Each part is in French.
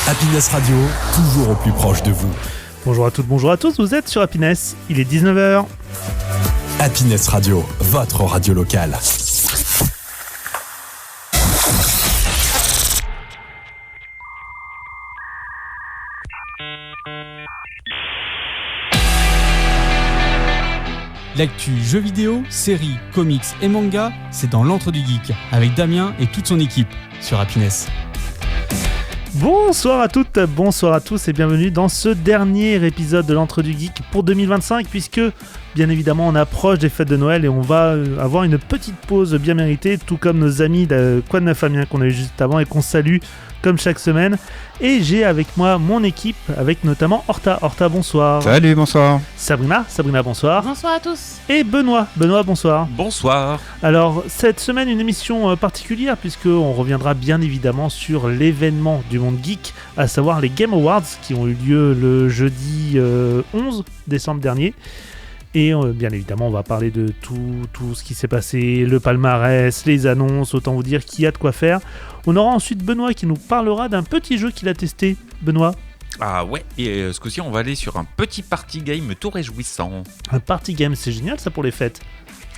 Happiness Radio, toujours au plus proche de vous. Bonjour à toutes, bonjour à tous, vous êtes sur Happiness, il est 19h. Happiness Radio, votre radio locale. L'actu jeux vidéo, séries, comics et mangas, c'est dans l'Antre du Geek, avec Damien et toute son équipe, sur Happiness. Bonsoir à toutes, bonsoir à tous et bienvenue dans ce dernier épisode de l'Antre du Geek pour 2025 puisque bien évidemment on approche des fêtes de Noël et on va avoir une petite pause bien méritée, tout comme nos amis de Quoi de Neuf Amiens qu'on a eu juste avant et qu'on salue comme chaque semaine. Et j'ai avec moi mon équipe avec notamment Horta. Horta, bonsoir. Salut, bonsoir. Sabrina, bonsoir. Bonsoir à tous. Et Benoît, bonsoir. Bonsoir. Alors, cette semaine, une émission particulière, puisqu'on reviendra bien évidemment sur l'événement du monde geek, à savoir les Game Awards, qui ont eu lieu le jeudi 11 décembre dernier. Et bien évidemment, on va parler de tout ce qui s'est passé, le palmarès, les annonces, autant vous dire qu'il y a de quoi faire. On aura ensuite Benoît qui nous parlera d'un petit jeu qu'il a testé. Benoît. Ah ouais, et ce coup-ci, on va aller sur un petit party game tout réjouissant. Un party game, c'est génial ça pour les fêtes,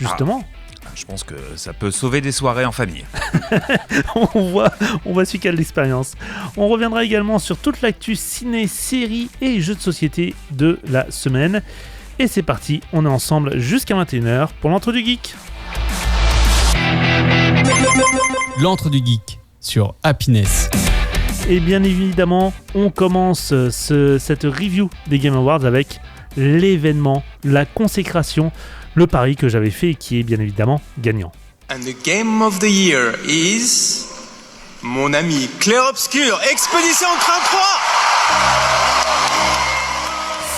justement. Je pense que ça peut sauver des soirées en famille. on voit celui qui a de l'expérience. On reviendra également sur toute l'actu ciné, séries et jeux de société de la semaine. Et c'est parti, on est ensemble jusqu'à 21h pour l'Antre du Geek. L'Antre du Geek, sur Happiness. Et bien évidemment, on commence cette review des Game Awards avec l'événement, la consécration, le pari que j'avais fait et qui est bien évidemment gagnant. And the Game of the Year is... mon ami Clair Obscur, Expédition 33.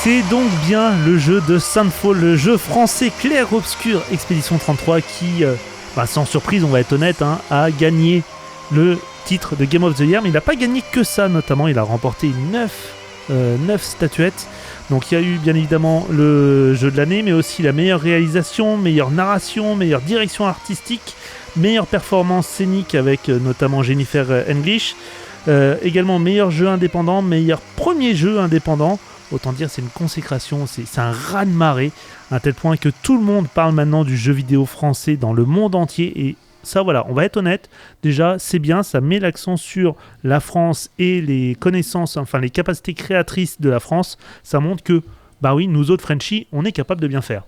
C'est donc bien le jeu de Saintfall, le jeu français Clair Obscur Expédition 33 qui, sans surprise on va être honnête, a gagné le titre de Game of the Year, mais il n'a pas gagné que ça, notamment il a remporté 9 statuettes. Donc il y a eu bien évidemment le jeu de l'année, mais aussi la meilleure réalisation, meilleure narration, meilleure direction artistique, meilleure performance scénique avec notamment Jennifer English, également meilleur jeu indépendant, meilleur premier jeu indépendant. Autant dire c'est une consécration, c'est un raz-de-marée, à un tel point que tout le monde parle maintenant du jeu vidéo français dans le monde entier. Et ça voilà, on va être honnête, déjà c'est bien, ça met l'accent sur la France et les connaissances, enfin les capacités créatrices de la France. Ça montre que, bah oui, nous autres Frenchies, on est capable de bien faire.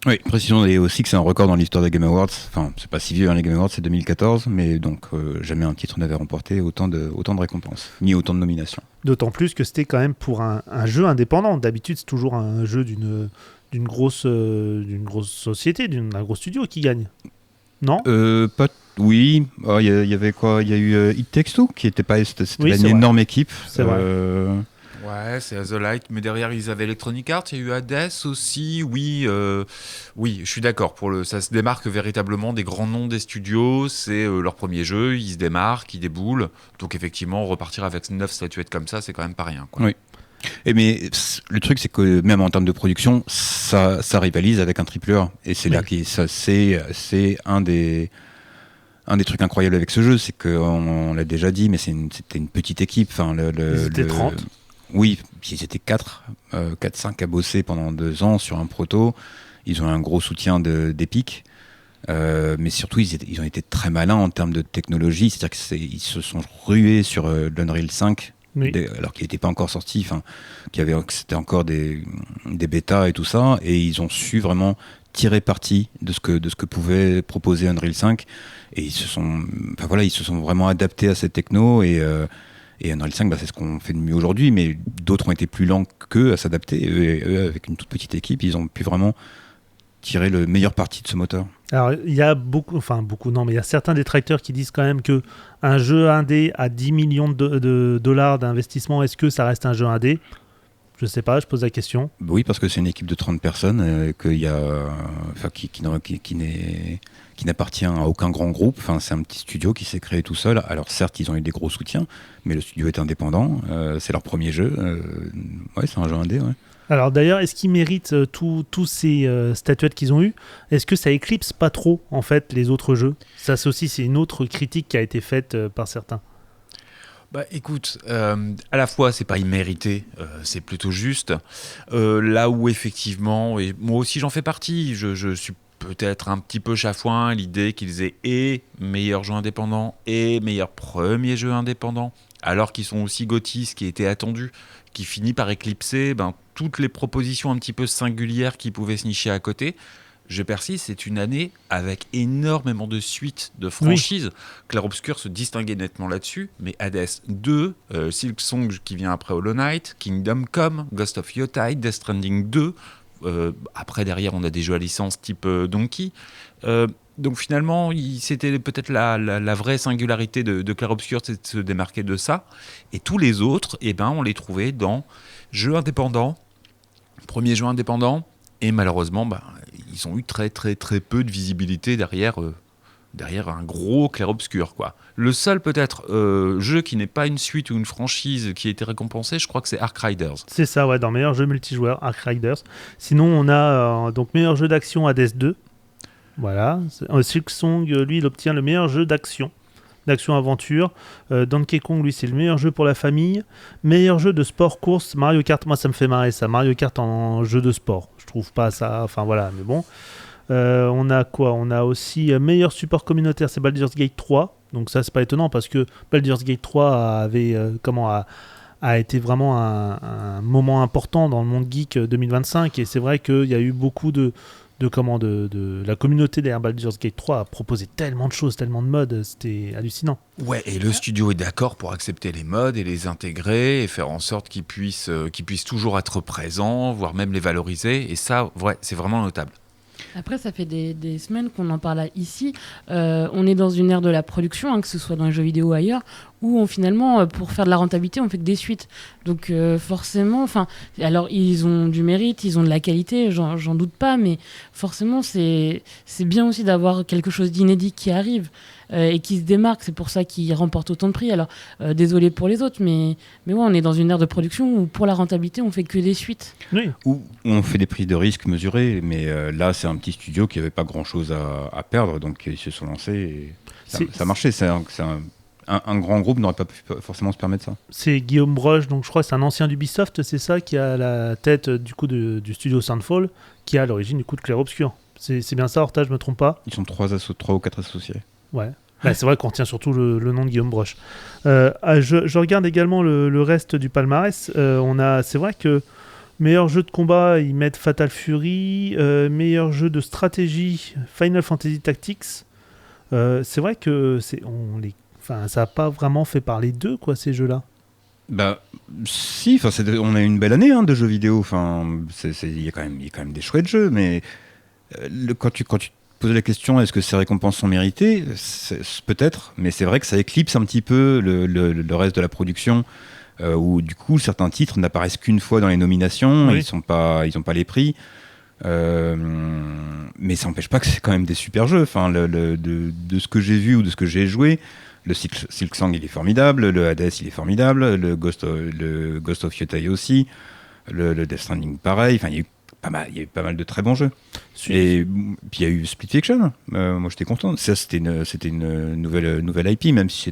Oui, précisons aussi que c'est un record dans l'histoire des Game Awards. Enfin, c'est pas si vieux, les Game Awards, c'est 2014, mais donc jamais un titre n'avait remporté autant de récompenses, ni autant de nominations. D'autant plus que c'était quand même pour un jeu indépendant. D'habitude, c'est toujours un jeu d'une grosse société, d'un gros studio qui gagne. Non ? Oui, il y avait quoi ? Il y a eu It Takes Two, qui était pas, c'était oui, une énorme équipe. C'est vrai. Ouais, c'est The Light, mais derrière ils avaient Electronic Arts, il y a eu Hades aussi, oui, je suis d'accord, ça se démarque véritablement des grands noms des studios, c'est leur premier jeu, ils se démarquent, ils déboulent, donc effectivement repartir avec 9 statuettes comme ça, c'est quand même pas rien, quoi. Oui. Mais le truc c'est que même en termes de production, ça rivalise avec un AAA, et c'est là que c'est un des trucs incroyables avec ce jeu, c'est qu'on l'a déjà dit, mais c'était une petite équipe. C'était 30. Oui, ils étaient 4-5 à bosser pendant 2 ans sur un proto. Ils ont un gros soutien d'Epic. Mais surtout, ils ont été très malins en termes de technologie. C'est-à-dire qu'ils se sont rués sur l'Unreal 5, oui. Alors qu'il n'était pas encore sorti, que c'était encore des bêtas et tout ça. Et ils ont su vraiment tirer parti de ce que pouvait proposer Unreal 5. Et ils se sont vraiment adaptés à cette techno. Et Unreal 5, c'est ce qu'on fait de mieux aujourd'hui, mais d'autres ont été plus lents qu'eux à s'adapter. Et eux, avec une toute petite équipe, ils ont pu vraiment tirer le meilleur parti de ce moteur. Alors, il y a mais il y a certains détracteurs qui disent quand même que un jeu indé à 10 millions de dollars d'investissement, est-ce que ça reste un jeu indé ? Je sais pas, je pose la question. Oui, parce que c'est une équipe de 30 personnes qui n'appartient à aucun grand groupe. C'est un petit studio qui s'est créé tout seul. Alors certes, ils ont eu des gros soutiens, mais le studio est indépendant. C'est leur premier jeu. C'est un jeu indé. Ouais. Alors d'ailleurs, est-ce qu'ils méritent tous ces statuettes qu'ils ont eues ? Est-ce que ça éclipse pas trop en fait les autres jeux ? Ça aussi, c'est une autre critique qui a été faite par certains. Bah écoute, à la fois c'est pas immérité, c'est plutôt juste. Là où effectivement, et moi aussi j'en fais partie, je suis peut-être un petit peu chafouin à l'idée qu'ils aient et meilleur jeu indépendant et meilleur premier jeu indépendant, alors qu'ils sont aussi GOTY, ce qui était attendu, qui finit par éclipser toutes les propositions un petit peu singulières qui pouvaient se nicher à côté. Je persiste, c'est une année avec énormément de suites de franchises. Clair Obscur se distinguait nettement là-dessus, mais Hades 2, Silksong qui vient après Hollow Knight, Kingdom Come, Ghost of Yotei, Death Stranding 2. Après, derrière, on a des jeux à licence type Donkey. Donc finalement, c'était peut-être la vraie singularité de Clair Obscur, c'est de se démarquer de ça. Et tous les autres, on les trouvait dans jeux indépendants, premier jeu indépendant, et malheureusement, ils ont eu très très très peu de visibilité derrière un gros Clair Obscur, quoi. Le seul peut-être jeu qui n'est pas une suite ou une franchise qui a été récompensé, je crois que c'est Ark Riders. C'est ça, ouais, dans meilleur jeu multijoueur, Ark Riders. Sinon, on a donc meilleur jeu d'action Hades 2. Voilà. Silksong, lui, il obtient le meilleur jeu d'action-aventure. Donkey Kong, lui, c'est le meilleur jeu pour la famille. Meilleur jeu de sport-course, Mario Kart. Moi, ça me fait marrer, ça. Mario Kart en jeu de sport. Je trouve pas ça... Enfin, voilà, mais bon. On a quoi ? On a aussi meilleur support communautaire, c'est Baldur's Gate 3. Donc ça, c'est pas étonnant parce que Baldur's Gate 3 avait... a été vraiment un moment important dans le monde geek 2025. Et c'est vrai qu'il y a eu beaucoup de la communauté derrière Baldur's Gate 3 a proposé tellement de choses, tellement de modes, c'était hallucinant. Ouais, et le studio est d'accord pour accepter les modes et les intégrer et faire en sorte qu'ils puissent toujours être présents, voire même les valoriser. Et ça, ouais, c'est vraiment notable. Après, ça fait des semaines qu'on en parle ici. On est dans une ère de la production, que ce soit dans les jeux vidéo ou ailleurs, où finalement, pour faire de la rentabilité, on fait que des suites. Donc forcément, alors ils ont du mérite, ils ont de la qualité, j'en doute pas, mais forcément, c'est bien aussi d'avoir quelque chose d'inédit qui arrive et qui se démarque. C'est pour ça qu'ils remportent autant de prix. Alors, désolé pour les autres, mais ouais, on est dans une ère de production où pour la rentabilité, on fait que des suites. Oui. Où on fait des prises de risque mesurées, mais là, c'est un petit studio qui n'avait pas grand-chose à perdre, donc ils se sont lancés et ça marchait. C'est un grand groupe n'aurait pas pu forcément se permettre ça. C'est Guillaume Broche, donc je crois que c'est un ancien d'Ubisoft, c'est ça, qui a la tête du coup du studio Soundfall, qui a à l'origine du coup de Clair Obscur. C'est bien ça, Horta, je me trompe pas ? Ils sont 3 ou 4 associés. Ouais. C'est vrai qu'on retient surtout le nom de Guillaume Broche. Je regarde également le reste du palmarès. C'est vrai que meilleur jeu de combat, ils mettent Fatal Fury. Meilleur jeu de stratégie, Final Fantasy Tactics. C'est vrai que ça n'a pas vraiment fait parler d'eux, quoi, ces jeux-là. Si, on a eu une belle année de jeux vidéo. Il y a quand même des chouettes jeux, mais quand tu poser la question, est-ce que ces récompenses sont méritées ? Peut-être, mais c'est vrai que ça éclipse un petit peu le reste de la production, où du coup certains titres n'apparaissent qu'une fois dans les nominations, oui. Ils n'ont pas les prix, mais ça n'empêche pas que c'est quand même des super jeux. De ce que j'ai vu ou de ce que j'ai joué, le Silksong il est formidable, le Hades il est formidable, le Ghost of Yotei aussi, le Death Stranding pareil, il y a eu pas mal de très bons jeux. Et puis il y a eu Split Fiction. Moi j'étais content. Ça c'était une nouvelle IP, même si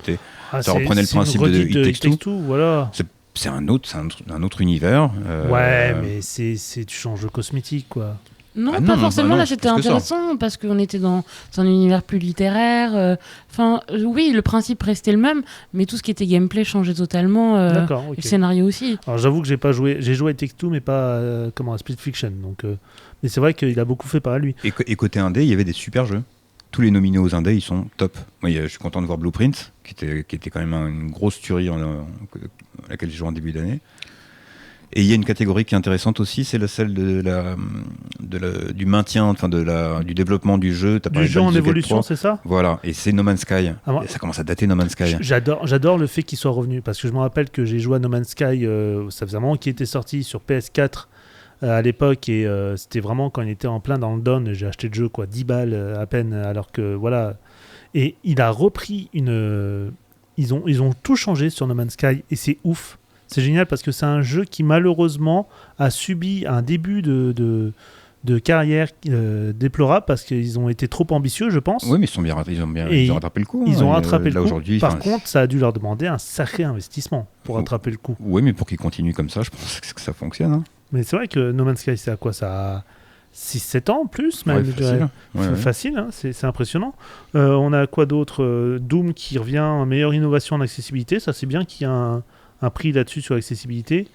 ça reprenait le principe de It Takes Two. Voilà. C'est un autre univers. Ouais, mais tu changes de cosmétique, quoi. Non, pas forcément. Là, c'était intéressant parce qu'on était dans un univers plus littéraire. Oui, le principe restait le même, mais tout ce qui était gameplay changeait totalement. D'accord, okay. Le scénario aussi. Alors, j'avoue que j'ai pas joué. J'ai joué à Take Two, mais pas à Split Fiction. Donc, mais c'est vrai qu'il a beaucoup fait par lui. Et côté indé, il y avait des super jeux. Tous les nominés aux indés, ils sont top. Moi, je suis content de voir Blueprint, qui était quand même une grosse tuerie à laquelle j'ai joué en début d'année. Et il y a une catégorie qui est intéressante aussi, c'est celle du maintien, du développement du jeu. Du jeu en évolution, c'est ça ? Voilà, et c'est No Man's Sky. Et ça commence à dater No Man's Sky. J'adore le fait qu'il soit revenu, parce que je me rappelle que j'ai joué à No Man's Sky, ça faisait un moment qu'il était sorti sur PS4 à l'époque, et c'était vraiment quand il était en plein dans le down, j'ai acheté le jeu, 10 balles à peine, alors que voilà. Et il a repris ils ont tout changé sur No Man's Sky, et c'est ouf. C'est génial parce que c'est un jeu qui malheureusement a subi un début de de carrière déplorable parce qu'ils ont été trop ambitieux, je pense. Oui, mais ils ont rattrapé le coup. Ils ont rattrapé là, le coup. Aujourd'hui, Par contre, ça a dû leur demander un sacré investissement pour rattraper le coup. Oui, mais pour qu'ils continuent comme ça, je pense que ça fonctionne. Hein. Mais c'est vrai que No Man's Sky, c'est à quoi ça a 6-7 ans plus même, Ouais, je dirais. facile. Ouais. Facile, hein, c'est impressionnant. On a quoi d'autre Doom qui revient en meilleure innovation en accessibilité. Ça, c'est bien qu'il y a un prix là-dessus sur l'accessibilité.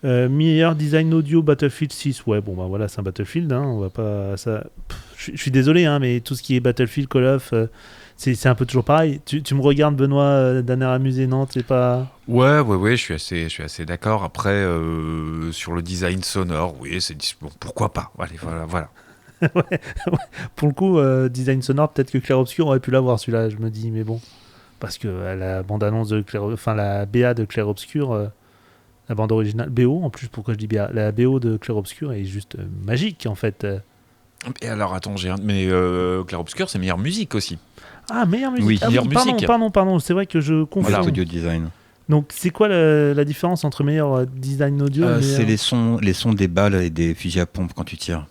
Meilleur design audio Battlefield 6. Ouais, bon, bah voilà, c'est un Battlefield. Hein, on va pas. Je suis désolé, hein, mais tout ce qui est Battlefield, Call of. C'est un peu toujours pareil. Tu me regardes, Benoît, d'un air amusé, non? C'est pas... Ouais, je suis assez d'accord. Après, sur le design sonore, oui, bon, pourquoi pas. Allez, voilà. Ouais. Pour le coup, design sonore, peut-être que Clair Obscur aurait pu l'avoir, celui-là, je me dis, mais bon. Parce que la bande-annonce de la BA de Clair Obscur, la bande originale, BO, en plus, pourquoi je dis BA? La BO de Clair Obscur est juste magique, en fait. Et alors, attends, mais Clair Obscur, c'est meilleure musique aussi. Ah, meilleure musique. Oui, ah, meilleure musique. Pardon, c'est vrai que je confonds. Voilà, audio design. Donc, c'est quoi la différence entre meilleur design audio et C'est les sons des balles et des fusils à pompe quand tu tires.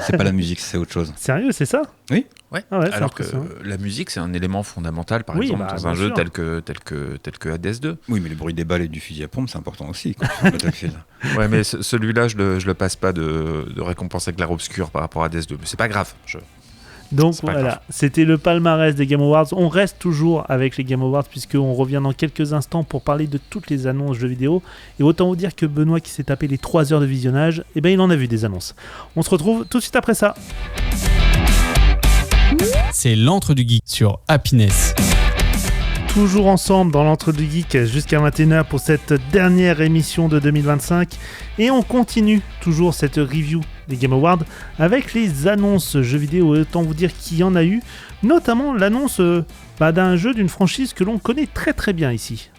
C'est pas la musique, c'est autre chose. Sérieux, c'est ça? Oui. Ah ouais, c'est alors que impressionnant. la musique, c'est un élément fondamental, par Oui, exemple, bah, dans un bien jeu sûr. tel que Hades 2. Oui, mais le bruit des balles et du fusil à pompe, c'est important aussi quand tu fais Battlefield. Ouais, mais celui-là, je le passe pas de récompense avec Clair Obscur par rapport à Hades 2. Mais c'est pas grave. Donc C'est pas voilà, grave. c'était le palmarès des Game Awards. On reste toujours avec les Game Awards puisqu'on revient dans quelques instants pour parler de toutes les annonces jeux vidéo. Et autant vous dire que Benoît qui s'est tapé les 3 heures de visionnage, eh ben il en a vu des annonces. On se retrouve tout de suite après ça. C'est l'Antre du Geek sur Happiness. Toujours ensemble dans l'Entre du Geek jusqu'à 21h pour cette dernière émission de 2025. Et on continue toujours cette review des Game Awards avec les annonces jeux vidéo. Autant vous dire qu'il y en a eu, notamment l'annonce d'un jeu d'une franchise que l'on connaît très très bien ici.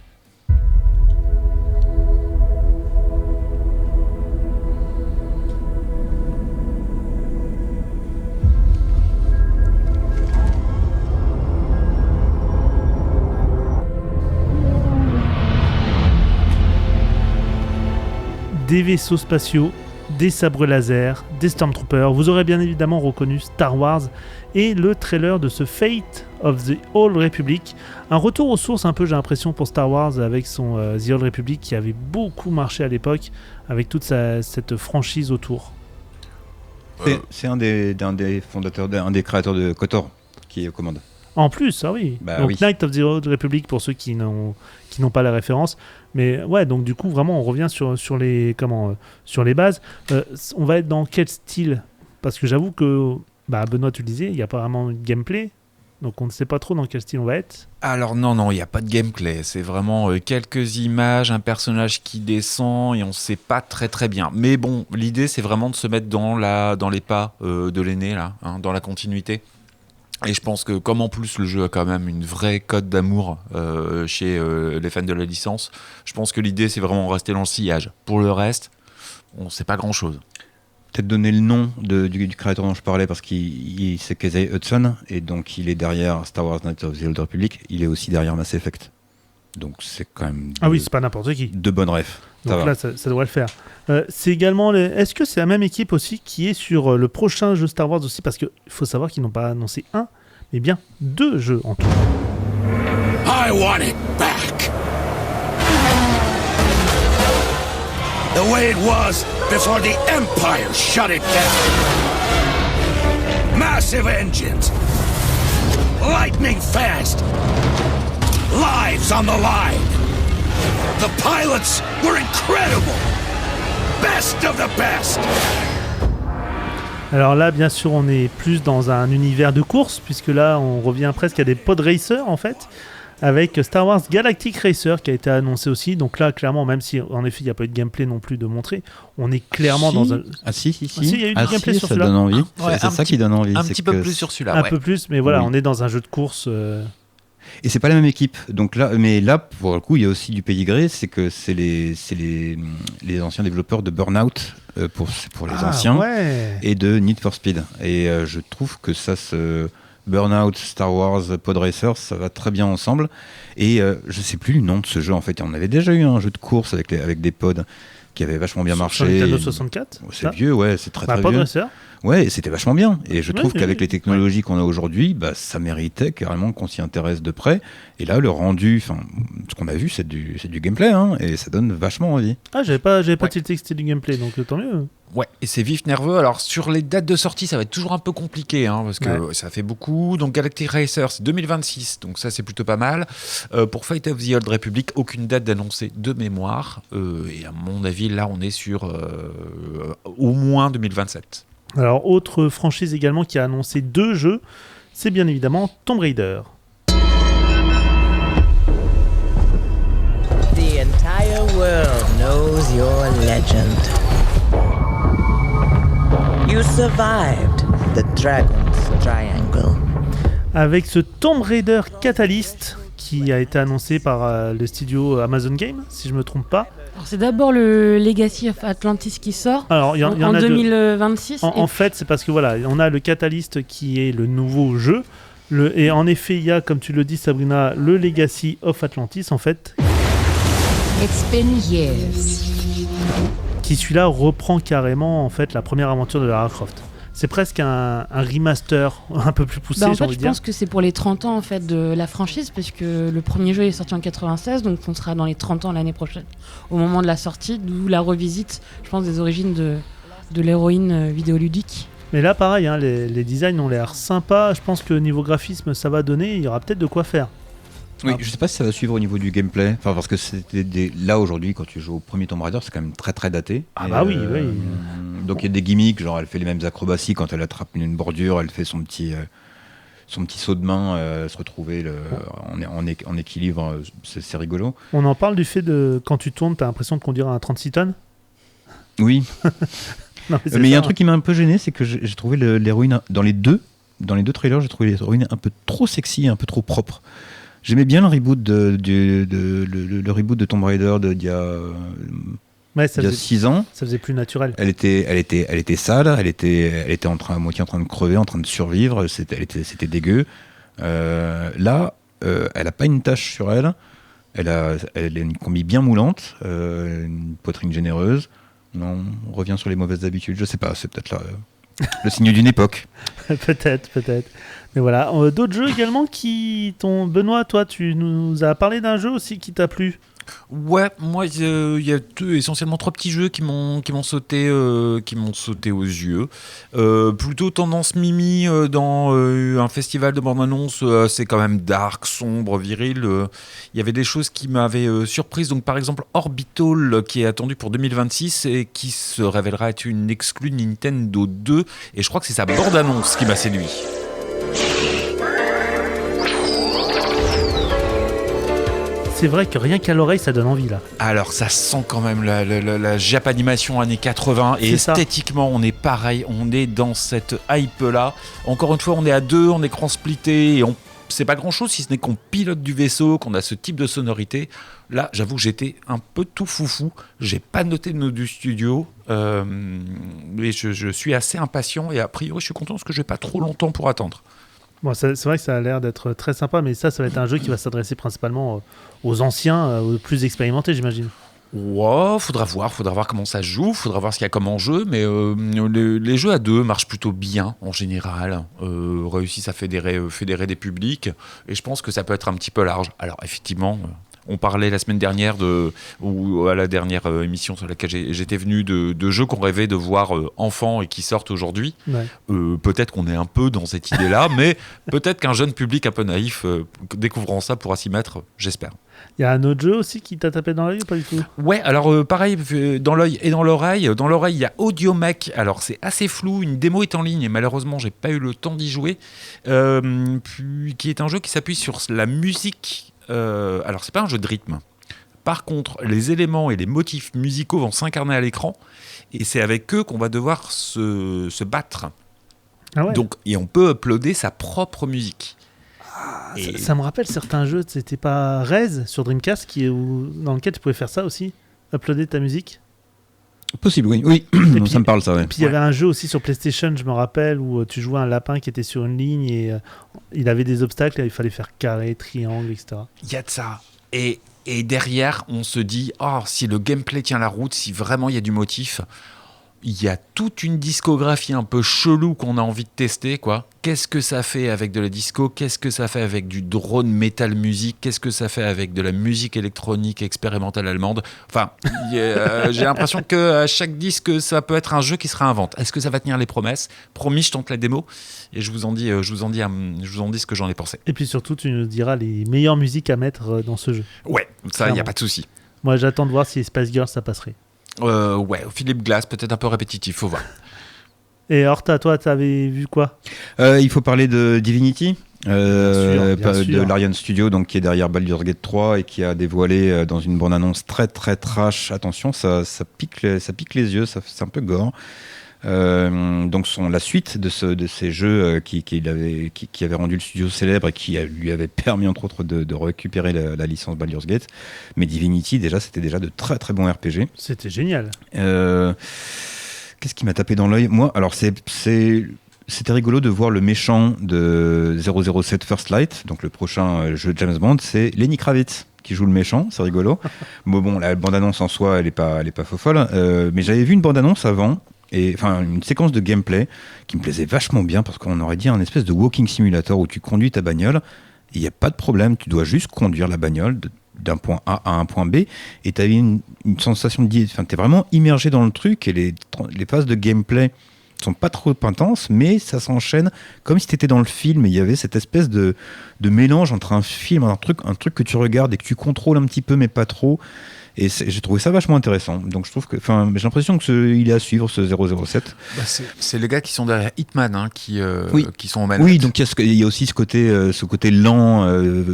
Des vaisseaux spatiaux, des sabres laser, des Stormtroopers. Vous aurez bien évidemment reconnu Star Wars et le trailer de ce Fate of the Old Republic. Un retour aux sources un peu, j'ai l'impression, pour Star Wars avec son The Old Republic qui avait beaucoup marché à l'époque avec toute cette franchise autour. C'est un des fondateurs, un des créateurs de KOTOR qui est aux commandes. En plus, ah oui. Bah donc oui. Knight of the Old Republic pour ceux qui n'ont pas la référence. Mais ouais, donc du coup, vraiment, on revient sur les bases. On va être dans quel style? Parce que j'avoue que, Benoît, tu le disais, il n'y a pas vraiment de gameplay. Donc on ne sait pas trop dans quel style on va être. Alors non, il n'y a pas de gameplay. C'est vraiment quelques images, un personnage qui descend et on ne sait pas très très bien. Mais bon, l'idée, c'est vraiment de se mettre dans les pas de l'aîné, là, hein, dans la continuité. Et je pense que comme en plus le jeu a quand même une vraie cote d'amour chez les fans de la licence, je pense que l'idée c'est vraiment rester dans le sillage. Pour le reste, on ne sait pas grand-chose. Peut-être donner le nom du créateur dont je parlais parce qu'il c'est Casey Hudson et donc il est derrière Star Wars Knights of the Old Republic, il est aussi derrière Mass Effect. Donc c'est quand même Ah oui, c'est pas n'importe qui. de bonnes refs. Donc là, ça devrait le faire. C'est également est-ce que c'est la même équipe aussi qui est sur le prochain jeu Star Wars aussi? Parce qu'il faut savoir qu'ils n'ont pas annoncé un, mais bien 2 jeux en tout. I want it back. The way it was before the Empire shut it down. Massive engines. Lightning fast. Lives on the line. The pilots were incredible. Best of the best. Alors là, bien sûr, on est plus dans un univers de course, puisque là, on revient presque à des pod racers, en fait, avec Star Wars Galactic Racer, qui a été annoncé aussi. Donc là, clairement, même si, en effet, il n'y a pas eu de gameplay non plus de montrer, on est clairement dans un... Ah si, il y a eu du gameplay sur ça celui-là. donne envie. Ouais, c'est ça qui donne envie. Un c'est petit peu que plus sur celui-là. Un ouais. peu plus, mais voilà, Oui. on est dans un jeu de course... Et c'est pas la même équipe. Donc là, mais là, pour le coup, il y a aussi du pédigré, c'est que c'est les anciens développeurs de Burnout pour les anciens ouais. et de Need for Speed. Et je trouve que ça se Burnout, Star Wars, Pod Racer, ça va très bien ensemble. Et je sais plus le nom de ce jeu en fait. On avait déjà eu un jeu de course avec des pods. qui avait vachement bien marché. Sur Nintendo 64. C'est vieux, ouais, c'est très Bah, très pas vieux. dresseur. Ouais, et c'était vachement bien. Et je trouve Oui, qu'avec oui. les technologies qu'on a aujourd'hui, bah, ça méritait carrément qu'on s'y intéresse de près. Et là, le rendu, enfin, ce qu'on a vu, c'est du gameplay, hein, et ça donne vachement envie. Ah, j'avais pas Ouais. tilté que c'était du gameplay, donc tant mieux. Ouais, et c'est vif nerveux. Alors sur les dates de sortie, ça va être toujours un peu compliqué, hein, parce que Ouais. ça fait beaucoup. Donc Galactic Racer, c'est 2026, donc ça c'est plutôt pas mal. Pour Fate of the Old Republic, aucune date d'annoncée de mémoire. Et à mon avis, là, on est sur au moins 2027. Alors, autre franchise également qui a annoncé 2 jeux, c'est bien évidemment Tomb Raider. The entire world knows your legend. You survived the Dragon's Triangle. Avec ce Tomb Raider Catalyst qui a été annoncé par le studio Amazon Game, si je me trompe pas. Alors, c'est d'abord le Legacy of Atlantis qui sort Alors, il y en en a 2026. deux. En fait, c'est parce que voilà, on a le Catalyst qui est le nouveau jeu. Et en effet, il y a, comme tu le dis, Sabrina, le Legacy of Atlantis, en fait, It's been years. qui celui-là reprend carrément en fait la première aventure de Lara Croft. C'est presque un remaster un peu plus poussé, Bah, en j'ai fait, envie je de dire. pense que c'est pour les 30 ans en fait, de la franchise, parce que le premier jeu est sorti en 96, donc on sera dans les 30 ans l'année prochaine, au moment de la sortie, d'où la revisite, je pense, des origines de l'héroïne vidéoludique. Mais là, pareil, hein, les designs ont l'air sympas. Je pense que niveau graphisme, ça va donner. Il y aura peut-être de quoi faire. Oui, Ah. je sais pas si ça va suivre au niveau du gameplay. Enfin, parce que là aujourd'hui, quand tu joues au premier Tomb Raider, c'est quand même très très daté. Ah Et, bah oui, oui. Donc il y a des gimmicks, genre elle fait les mêmes acrobaties quand elle attrape une bordure, elle fait son petit saut de main, se retrouver en équilibre, c'est rigolo. On en parle du fait de quand tu tournes, t'as l'impression de conduire un 36 tonnes. Oui, Non, c'est mais il y a ça, un truc qui m'a un peu gêné, c'est que j'ai trouvé l'héroïne dans les deux trailers, j'ai trouvé l'héroïne un peu trop sexy, un peu trop propre. J'aimais bien le reboot le reboot de Tomb Raider d'il y a Ouais, ça il y a faisait, 6 ans. ça faisait plus naturel. Elle était sale, elle était à moitié en train de crever, en train de survivre, c'était dégueu. Là, elle a pas une tache sur elle. Elle a une combi bien moulante, une poitrine généreuse. Non, on revient sur les mauvaises habitudes, je sais pas, c'est peut-être le signe d'une époque. peut-être. Mais voilà. D'autres jeux également qui t'ont... Benoît, toi, tu nous as parlé d'un jeu aussi qui t'a plu. Ouais, moi il y a essentiellement 3 petits jeux qui m'ont sauté aux yeux. Plutôt tendance Mimi dans un festival de bande-annonce, c'est quand même dark, sombre, viril. Il y avait des choses qui m'avaient surprise. Donc par exemple Orbital qui est attendu pour 2026 et qui se révélera être une exclue Nintendo 2. Et je crois que c'est sa bande-annonce qui m'a séduit. C'est vrai que rien qu'à l'oreille, ça donne envie là. Alors ça sent quand même la Japanimation années 80 et C'est ça. esthétiquement on est pareil, on est dans cette hype là. Encore une fois on est à 2 en écran splitté et c'est pas grand chose si ce n'est qu'on pilote du vaisseau, qu'on a ce type de sonorité. Là j'avoue que j'étais un peu tout foufou, j'ai pas noté de note du studio mais je suis assez impatient et a priori je suis content parce que j'ai pas trop longtemps pour attendre. Bon, c'est vrai que ça a l'air d'être très sympa, mais ça va être un jeu qui va s'adresser principalement aux anciens, aux plus expérimentés, j'imagine. Ouais, faudra voir comment ça se joue, faudra voir ce qu'il y a comme enjeu, mais les jeux à 2 marchent plutôt bien en général, réussissent à fédérer des publics, et je pense que ça peut être un petit peu large. Alors effectivement, on parlait la semaine dernière ou à la dernière émission sur laquelle j'étais venu de jeux qu'on rêvait de voir enfants et qui sortent aujourd'hui. Ouais. Peut-être qu'on est un peu dans cette idée-là, mais peut-être qu'un jeune public un peu naïf découvrant ça pourra s'y mettre, j'espère. Il y a un autre jeu aussi qui t'a tapé dans l'œil ou pas du tout? Ouais, alors pareil, dans l'œil et dans l'oreille. Dans l'oreille, il y a Audiomech. Alors c'est assez flou, une démo est en ligne et malheureusement, j'ai pas eu le temps d'y jouer. Qui est un jeu qui s'appuie sur la musique. Alors c'est pas un jeu de rythme. Par contre, les éléments et les motifs musicaux vont s'incarner à l'écran et c'est avec eux qu'on va devoir se battre. Ah ouais. Donc, et on peut uploader sa propre musique. Et ça me rappelle certains jeux, c'était pas Rez sur Dreamcast dans lequel tu pouvais faire ça aussi, uploader ta musique. Possible, oui. puis- Ça me parle, ça, ouais. Et puis il y avait un jeu aussi sur PlayStation, je me rappelle, où tu jouais un lapin qui était sur une ligne et il avait des obstacles, et il fallait faire carré, triangle, etc. Il y a de ça. Et Et derrière, on se dit, si le gameplay tient la route, si vraiment il y a du motif, il y a toute une discographie un peu chelou qu'on a envie de tester, quoi. Qu'est-ce que ça fait avec de la disco ? Qu'est-ce que ça fait avec du drone metal music ? Qu'est-ce que ça fait avec de la musique électronique expérimentale allemande ? Enfin, j'ai l'impression qu'à chaque disque, ça peut être un jeu qui se réinvente. Est-ce que ça va tenir les promesses ? Promis, je tente la démo et je vous en dis ce que j'en ai pensé. Et puis surtout, tu nous diras les meilleures musiques à mettre dans ce jeu. Ouais, ça, il n'y a pas de souci. Moi, j'attends de voir si Spice Girls, ça passerait. Ouais, Philippe Glass, peut-être un peu répétitif, faut voir. Et Horta, toi, t'avais vu quoi ? Il faut parler de Divinity, Bien de sûr. l'Ariane Studio, donc, qui est derrière Baldur's Gate 3 et qui a dévoilé dans une bande-annonce très très trash. Attention, ça pique les yeux, c'est un peu gore. Donc la suite de ces jeux qui avait rendu le studio célèbre et qui lui avait permis entre autres de récupérer la licence Baldur's Gate. Mais Divinity, c'était déjà de très très bons RPG. C'était génial. Qu'est-ce qui m'a tapé dans l'œil ? Moi, alors c'était rigolo de voir le méchant de 007 First Light, donc le prochain jeu de James Bond, c'est Lenny Kravitz qui joue le méchant, c'est rigolo. Bon, la bande-annonce en soi, elle est pas fofolle, mais j'avais vu une bande-annonce avant, une séquence de gameplay qui me plaisait vachement bien parce qu'on aurait dit un espèce de walking simulator où tu conduis ta bagnole, il n'y a pas de problème, tu dois juste conduire la bagnole d'un point A à un point B, et tu as une sensation tu es vraiment immergé dans le truc, et les phases de gameplay sont pas trop intenses, mais ça s'enchaîne comme si tu étais dans le film, et il y avait cette espèce de mélange entre un film, un truc que tu regardes et que tu contrôles un petit peu mais pas trop, et j'ai trouvé ça vachement intéressant. Donc je trouve que, j'ai l'impression que il est à suivre, ce 007. C'est les gars qui sont derrière Hitman, qui sont au manettes. Oui, donc il y a aussi ce côté lent,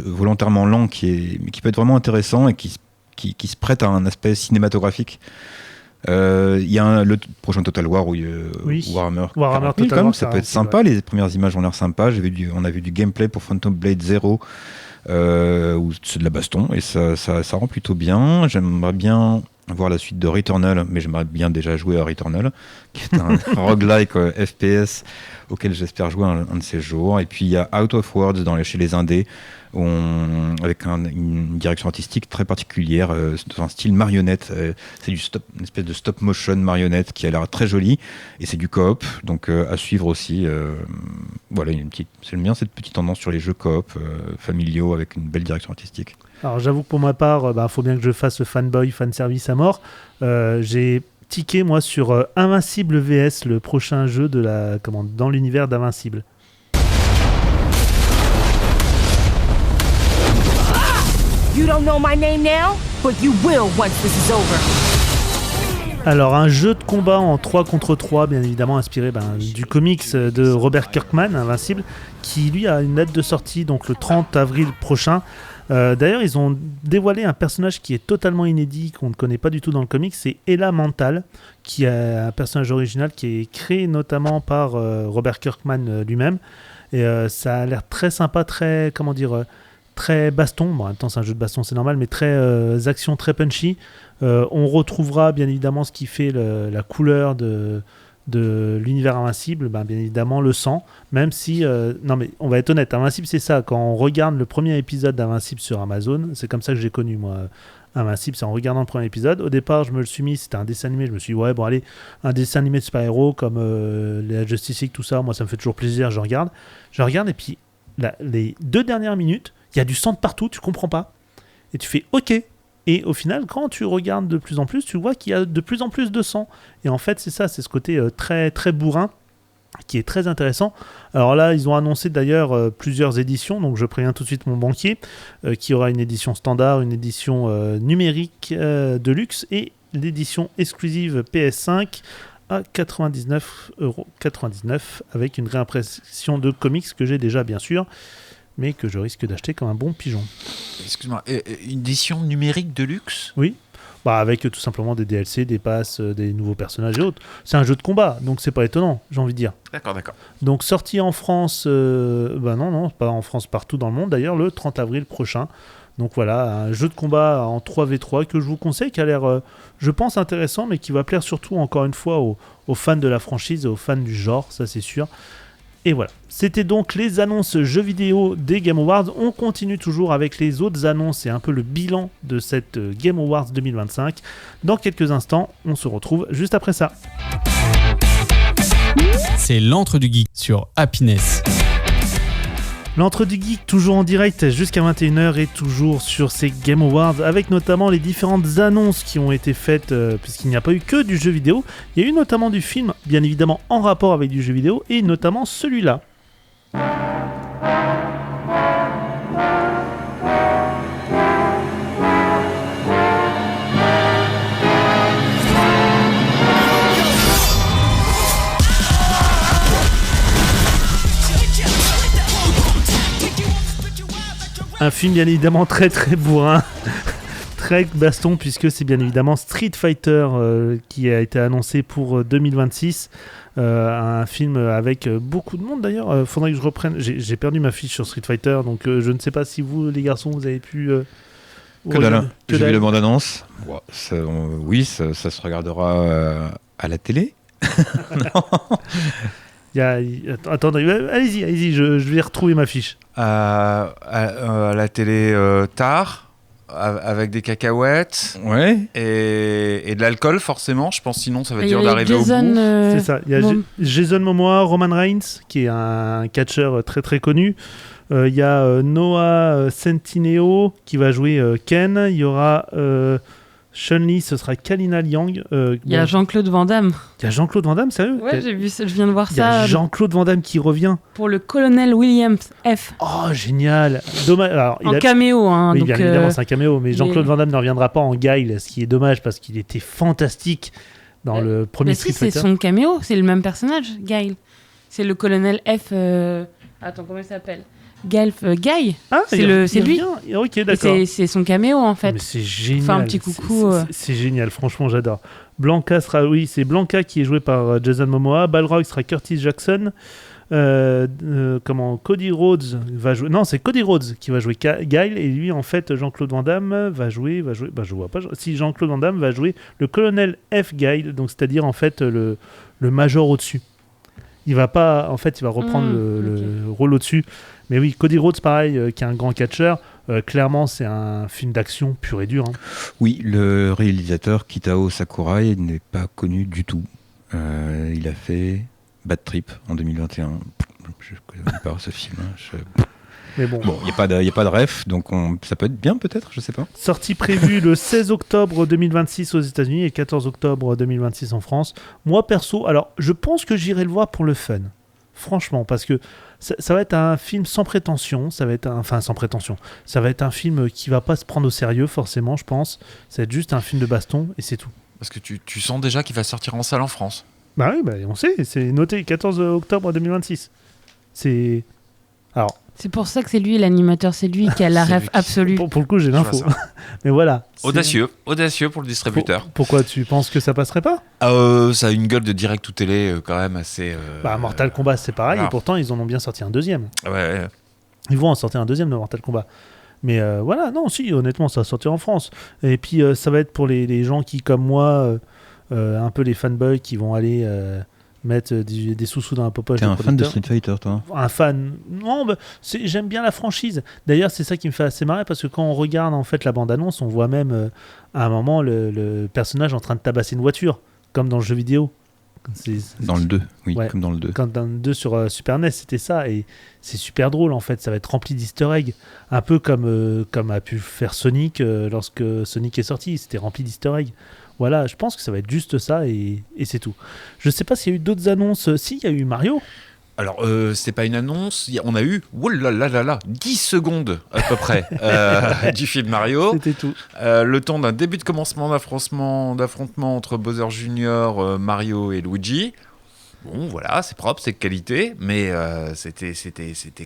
volontairement lent, qui peut être vraiment intéressant et qui se prête à un aspect cinématographique. Il y a le prochain Total War Warhammer Total War, ça peut être sympa. Les premières images ont l'air sympas. On a vu du gameplay pour Phantom Blade 0, où c'est de la baston, et ça rend plutôt bien. J'aimerais bien voir la suite de Returnal, mais j'aimerais bien déjà jouer à Returnal, qui est un roguelike FPS auquel j'espère jouer un de ces jours. Et puis il y a Out of Worlds chez les indés, avec une direction artistique très particulière, dans un style marionnette. C'est une espèce de stop motion marionnette qui a l'air très jolie, et c'est du coop, donc à suivre aussi. Voilà, j'aime bien cette petite tendance sur les jeux coop familiaux avec une belle direction artistique. Alors j'avoue que pour ma part, faut bien que je fasse fanboy, fanservice à mort. J'ai tiqué moi sur Invincible VS, le prochain jeu dans l'univers d'Invincible. You don't know my name now, but you will once this is over. Alors un jeu de combat en 3 contre 3, bien évidemment inspiré du comics de Robert Kirkman, Invincible, qui lui a une date de sortie donc le 30 avril prochain. D'ailleurs, ils ont dévoilé un personnage qui est totalement inédit, qu'on ne connaît pas du tout dans le comics, c'est Ella Mental, qui est un personnage original qui est créé notamment par Robert Kirkman lui-même. Et ça a l'air très sympa, très, très baston. Bon, en même temps, c'est un jeu de baston, c'est normal, mais très action, très punchy. On retrouvera bien évidemment ce qui fait la couleur de l'univers Invincible, bien évidemment le sang, même si non mais on va être honnête, Invincible c'est ça, quand on regarde le premier épisode d'Invincible sur Amazon, c'est comme ça que j'ai connu moi Invincible, c'est en regardant le premier épisode. Au départ je me le suis mis, c'était un dessin animé, je me suis dit ouais bon allez, un dessin animé de super-héros comme la Justice League, tout ça, moi ça me fait toujours plaisir, je regarde et puis les 2 dernières minutes, il y a du sang de partout, tu comprends pas, et tu fais ok. Et au final, quand tu regardes de plus en plus, tu vois qu'il y a de plus en plus de sang. Et en fait, c'est ça, c'est ce côté très, très bourrin qui est très intéressant. Alors là, ils ont annoncé d'ailleurs plusieurs éditions, donc je préviens tout de suite mon banquier, qui aura une édition standard, une édition numérique de luxe et l'édition exclusive PS5 à 99,99€ avec une réimpression de comics que j'ai déjà, bien sûr, mais que je risque d'acheter comme un bon pigeon. Excuse-moi, une édition numérique de luxe ? Oui, avec tout simplement des DLC, des passes, des nouveaux personnages et autres. C'est un jeu de combat, donc c'est pas étonnant, j'ai envie de dire. D'accord. Donc sorti en France, non, pas en France, partout dans le monde d'ailleurs, le 30 avril prochain. Donc voilà, un jeu de combat en 3v3 que je vous conseille, qui a l'air, je pense, intéressant, mais qui va plaire surtout, encore une fois, aux fans de la franchise et aux fans du genre, ça c'est sûr. Et voilà, c'était donc les annonces jeux vidéo des Game Awards. On continue toujours avec les autres annonces et un peu le bilan de cette Game Awards 2025. Dans quelques instants, on se retrouve juste après ça. C'est l'antre du geek sur Happiness. L'Entre du Geek, toujours en direct jusqu'à 21h et toujours sur ces Game Awards, avec notamment les différentes annonces qui ont été faites, puisqu'il n'y a pas eu que du jeu vidéo. Il y a eu notamment du film, bien évidemment en rapport avec du jeu vidéo, et notamment celui-là. Un film bien évidemment très très bourrin, très baston, puisque c'est bien évidemment Street Fighter qui a été annoncé pour 2026. Un film avec beaucoup de monde d'ailleurs. Faudrait que je reprenne. J'ai perdu ma fiche sur Street Fighter, donc je ne sais pas si vous les garçons vous avez pu... Que dalle. J'ai vu la bande-annonce. Wow, oui, ça se regardera à la télé. Non. Attendez, allez-y, je vais retrouver ma fiche. À la télé tard, avec des cacahuètes, ouais, et de l'alcool forcément, je pense, sinon ça va être dur d'arriver au bout. C'est ça, il y a Jason Momoa, Roman Reigns, qui est un catcheur très très connu. Il y a Noah Centineo qui va jouer Ken. Il y aura... Chun-Li, ce sera Kalina Liang. Il y a Jean-Claude Van Damme. Il y a Jean-Claude Van Damme, sérieux? Ouais, j'ai vu ça, je viens de voir ça. Il y a Jean-Claude Van Damme qui revient. Pour le colonel William F. Oh, génial. Dommage. Alors, caméo, hein. Oui, donc, bien évidemment, c'est un caméo, mais Jean-Claude Van Damme ne reviendra pas en Guile, ce qui est dommage parce qu'il était fantastique dans le premier Street Fighter. C'est son caméo, c'est le même personnage, Guile. C'est le colonel F. Attends, comment il s'appelle? Guy. Ah, c'est lui. Ok, d'accord. C'est son caméo en fait. Mais c'est génial. Enfin, un petit coucou. C'est génial, franchement, j'adore. Blanca sera, c'est Blanca qui est jouée par Jason Momoa. Balrog sera Curtis Jackson. Cody Rhodes va jouer. Non, c'est Cody Rhodes qui va jouer Guile, et lui, en fait, Jean-Claude Van Damme va jouer. Bah, je vois pas. Si Jean-Claude Van Damme va jouer le colonel F. Guile, donc c'est-à-dire en fait le major au-dessus. Il va reprendre le rôle au-dessus. Mais oui, Cody Rhodes, pareil, qui est un grand catcheur. Clairement, c'est un film d'action pur et dur. Hein. Oui, le réalisateur Kitao Sakurai n'est pas connu du tout. Il a fait Bad Trip en 2021. Je ne connais pas ce film. Mais bon, il n'y a pas de ref, donc ça peut être bien peut-être, je sais pas. Sortie prévue le 16 octobre 2026 aux États-Unis et le 14 octobre 2026 en France. Moi perso, alors je pense que j'irai le voir pour le fun. Franchement, parce que ça va être un film sans prétention, ça va être un film qui va pas se prendre au sérieux forcément, je pense. Ça va être juste un film de baston et c'est tout. Parce que tu sens déjà qu'il va sortir en salle en France. Bah oui, on sait, c'est noté 14 octobre 2026. C'est pour ça que c'est lui l'animateur, c'est lui qui a la ref absolue. Pour le coup, j'ai l'info. Mais voilà. Audacieux pour le distributeur. Pourquoi tu penses que ça passerait pas? Ça a une gueule de direct ou télé quand même assez... Mortal Kombat, c'est pareil, voilà. Et pourtant, ils en ont bien sorti un deuxième. Ouais. Ils vont en sortir un deuxième de Mortal Kombat. Mais voilà, non, si, honnêtement, ça va sortir en France. Et puis, ça va être pour les gens qui, comme moi, un peu les fanboys qui vont aller... mettre des sous-sous dans la popoche. T'es un fan de Street Fighter, toi? Un fan? Non, j'aime bien la franchise. D'ailleurs, c'est ça qui me fait assez marrer, parce que quand on regarde en fait la bande-annonce, on voit même à un moment le personnage en train de tabasser une voiture, comme dans le jeu vidéo. Dans le 2, oui, ouais, comme dans le 2. Quand dans le 2 sur Super NES, c'était ça, et c'est super drôle en fait, ça va être rempli d'easter eggs, un peu comme a pu faire Sonic lorsque Sonic est sorti, c'était rempli d'easter eggs. Voilà, je pense que ça va être juste ça et c'est tout. Je sais pas s'il y a eu d'autres annonces. Si, il y a eu Mario. Alors, c'est pas une annonce. On a eu 10 secondes à peu près du film Mario. C'était tout. Le temps d'un début de commencement d'affrontement entre Bowser Jr., Mario et Luigi. Bon, voilà, c'est propre, c'est de qualité, mais c'était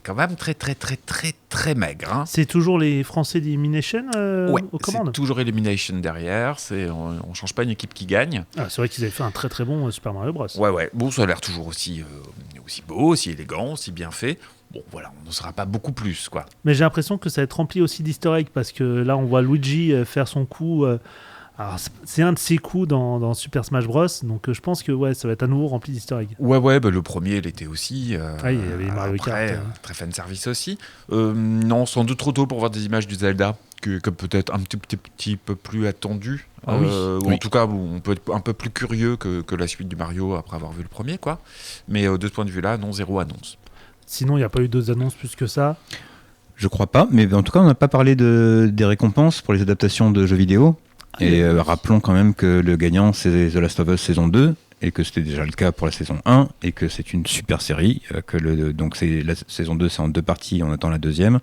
quand même très, très, très, très, très maigre. Hein. C'est toujours les Français d'Elimination aux commandes. C'est toujours Elimination derrière. On change pas une équipe qui gagne. Ah, c'est vrai qu'ils avaient fait un très, très bon Super Mario Bros. Ouais. Bon, ça a l'air toujours aussi beau, aussi élégant, aussi bien fait. Bon, voilà, on n'en saura pas beaucoup plus, quoi. Mais j'ai l'impression que ça va être rempli aussi d'easter eggs, parce que là, on voit Luigi faire son coup Alors, c'est un de ses coups dans Super Smash Bros. Donc je pense que ça va être à nouveau rempli d'easter eggs. Ouais, le premier, il était aussi. Il y avait Mario Kart. Très fan service aussi. Non, sans doute trop tôt pour voir des images du Zelda, que peut-être un petit peu plus attendu. Ou en tout cas, où on peut être un peu plus curieux que la suite du Mario après avoir vu le premier, quoi. Mais de ce point de vue-là, non, zéro annonce. Sinon, il n'y a pas eu d'autres annonces plus que ça. Je crois pas, mais en tout cas, on n'a pas parlé des récompenses pour les adaptations de jeux vidéo. Et rappelons quand même que le gagnant, c'est The Last of Us saison 2, et que c'était déjà le cas pour la saison 1, et que c'est une super série. Donc la saison 2, c'est en 2 parties, on attend la deuxième,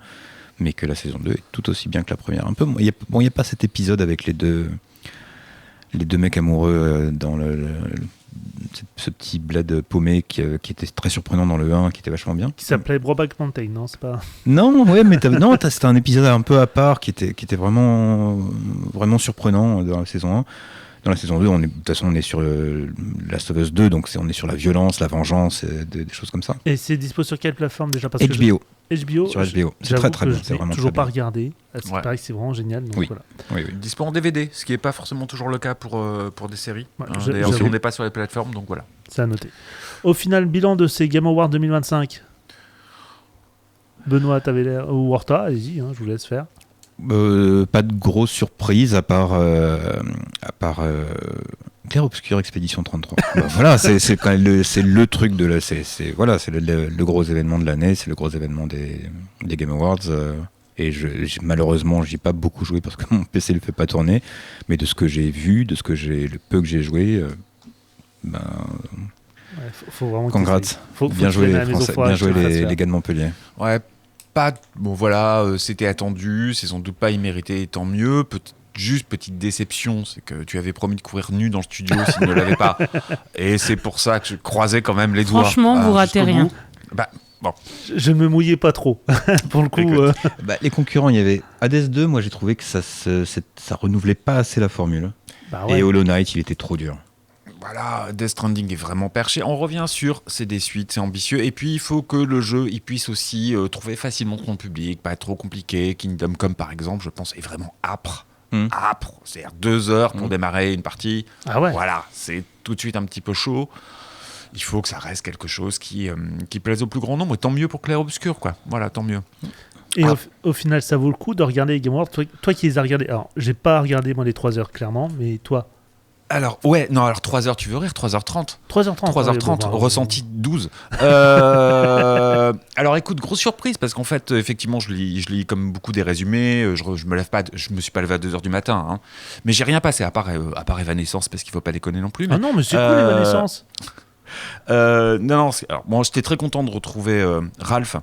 mais que la saison 2 est tout aussi bien que la première. Un peu, il n'y a pas cet épisode avec les deux mecs amoureux dans ce petit bled paumé qui était très surprenant dans le 1, qui était vachement bien. Qui s'appelait Brokeback Mountain, non, c'est pas... Non, ouais, mais c'était un épisode un peu à part qui était vraiment, vraiment surprenant dans la saison 1. Dans la saison 2, de toute façon, on est sur Last of Us 2, donc on est sur la violence, la vengeance, des choses comme ça. Et c'est dispo sur quelle plateforme déjà? Parce HBO. HBO. Sur HBO. C'est très très bien. C'est vraiment toujours très pas regardé. C'est pareil, c'est vraiment génial. Donc voilà. Oui. Dispo en DVD, ce qui n'est pas forcément toujours le cas pour des séries. D'ailleurs, on n'est pas sur les plateformes, donc voilà. C'est à noter. Au final, bilan de ces Game Awards 2025. Benoît, t'avais l'air... Ou Horta, allez-y, je vous laisse faire. Pas de grosse surprise à part Clair Obscur Expédition 33. Voilà, c'est quand même le truc de c'est le gros événement de l'année, c'est le gros événement des Game Awards. Et malheureusement, j'y ai pas beaucoup joué parce que mon PC le fait pas tourner, mais de ce que j'ai vu, le peu que j'ai joué, faut vraiment congrats. Bien joué les Français, bien joué les gars de Montpellier. Ouais. C'était attendu, c'est sans doute pas immérité, et tant mieux. Juste petite déception, c'est que tu avais promis de courir nu dans le studio s'il ne l'avait pas. Et c'est pour ça que je croisais quand même les doigts. Franchement, vous ratez rien. Bon. Je ne me mouillais pas trop, pour le coup. Les concurrents, il y avait Hades 2, moi j'ai trouvé que ça renouvelait pas assez la formule. Et Hollow Knight, il était trop dur. Voilà, Death Stranding est vraiment perché. On revient sur c'est des suites, c'est ambitieux. Et puis il faut que le jeu il puisse aussi trouver facilement son public, pas être trop compliqué. Kingdom Come par exemple, je pense, est vraiment âpre. Âpre, c'est-à-dire 2 heures pour démarrer une partie. Ah ouais. Voilà, c'est tout de suite un petit peu chaud. Il faut que ça reste quelque chose qui plaise au plus grand nombre. Et tant mieux pour Clair Obscur, quoi. Voilà, tant mieux. Et au final, ça vaut le coup de regarder les Game Awards. Toi qui les as regardés. Alors, j'ai pas regardé moi les 3 heures clairement, mais toi. Alors 3 heures, tu veux rire, 3h30. 3h30, ressenti 12. Alors écoute, grosse surprise, parce qu'en fait, effectivement, je lis comme beaucoup des résumés, je me suis pas levé à 2h du matin, hein. Mais j'ai rien passé, à part Evanescence, parce qu'il faut pas déconner non plus. Ah non, mais c'est cool, Evanescence. J'étais très content de retrouver Ralph,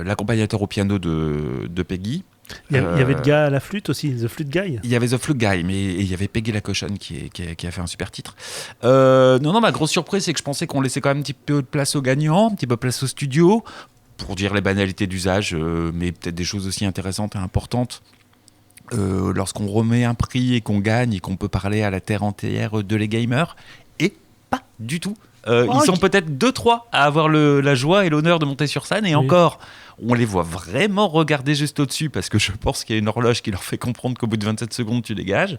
l'accompagnateur au piano de Peggy. Il y avait le gars à la flûte aussi, The Flute Guy. Il y avait The Flute Guy, mais il y avait Peggy la cochonne qui a fait un super titre. Ma grosse surprise, c'est que je pensais qu'on laissait quand même un petit peu de place aux gagnants, un petit peu de place au studio, pour dire les banalités d'usage, mais peut-être des choses aussi intéressantes et importantes. Lorsqu'on remet un prix et qu'on gagne et qu'on peut parler à la terre entière de les gamers, et pas du tout. Ils sont peut-être 2-3 à avoir la joie et l'honneur de monter sur scène, et encore, on les voit vraiment regarder juste au-dessus, parce que je pense qu'il y a une horloge qui leur fait comprendre qu'au bout de 27 secondes, tu dégages.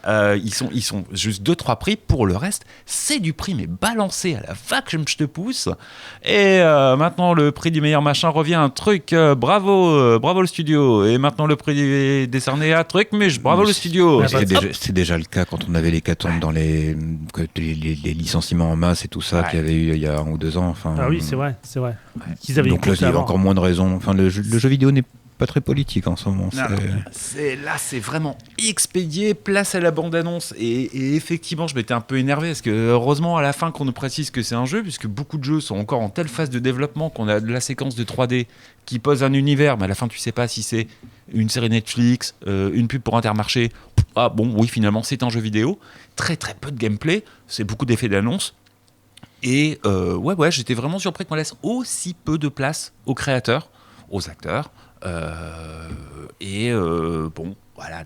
Ils sont juste 2-3 prix. Pour le reste, c'est du prix, mais balancé à la vague, je te pousse. Et maintenant, le prix du meilleur machin revient un truc. Bravo le studio. Et maintenant, le prix est décerné à un truc, mais bravo le studio. C'est déjà le cas quand on avait l'hécatombe dans les licenciements en masse et tout ça qu'il y avait eu il y a 1 ou 2 ans. Ah oui, c'est vrai. Donc là, il y a encore moins de raisons. Enfin, le jeu vidéo n'est pas très politique en ce moment. C'est vraiment expédié, place à la bande-annonce. Et effectivement, je m'étais un peu énervé, parce que heureusement, à la fin, qu'on nous précise que c'est un jeu, puisque beaucoup de jeux sont encore en telle phase de développement qu'on a de la séquence de 3D qui pose un univers, mais à la fin, tu sais pas si c'est une série Netflix, une pub pour Intermarché. Ah bon, oui, finalement, c'est un jeu vidéo. Très, très peu de gameplay. C'est beaucoup d'effets d'annonce. Et j'étais vraiment surpris qu'on laisse aussi peu de place aux créateurs, aux acteurs.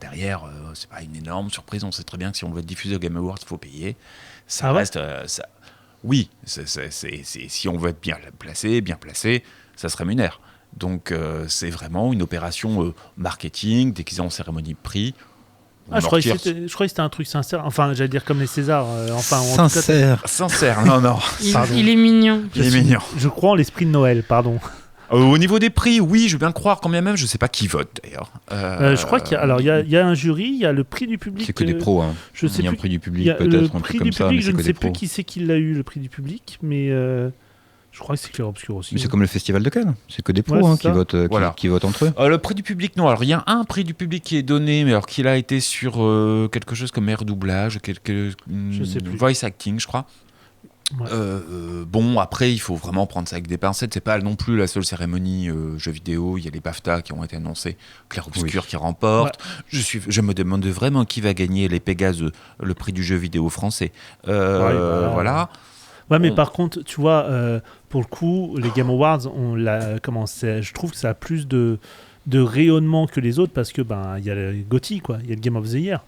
Derrière, c'est pas une énorme surprise. On sait très bien que si on veut être diffusé au Game Awards, il faut payer. Ça reste. Oui, si on veut être bien placé, ça se rémunère. Donc, c'est vraiment une opération marketing, déguisée en cérémonie de prix. je croyais que c'était un truc sincère. Enfin, j'allais dire comme les Césars. Sincère. Non. Il est mignon. Il est mignon. Je crois en l'esprit de Noël, pardon. Au niveau des prix, oui, je veux bien croire, quand bien même, je sais pas qui vote d'ailleurs. Je crois qu'il y a un jury, il y a le prix du public. C'est que des pros, hein. Je sais il y a un plus. prix du public, Il y a peut-être, le un truc prix comme du ça, public, mais je c'est ne que sais des plus pros. qui c'est qui l'a eu, le prix du public, mais je crois que c'est Clair Obscur aussi. Mais c'est comme le Festival de Cannes, c'est que des pros Ouais, hein, c'est qui ça. votent, Voilà. qui votent entre eux. Le prix du public, non. Alors, il y a un prix du public qui est donné, mais alors qu'il a été sur quelque chose comme air doublage, Je sais plus. voice acting, je crois. Ouais. Bon, après, il faut vraiment prendre ça avec des pincettes. C'est pas non plus la seule cérémonie jeux vidéo. Il y a les BAFTA qui ont été annoncés, Clair Obscur qui remporte. Ouais. Je me demande vraiment qui va gagner les Pégases, le prix du jeu vidéo français. Voilà. Ouais, mais par contre, tu vois, pour le coup, les Game Awards, je trouve que ça a plus de rayonnement que les autres parce que il y a le GOTY, quoi, il y a le Game of the Year.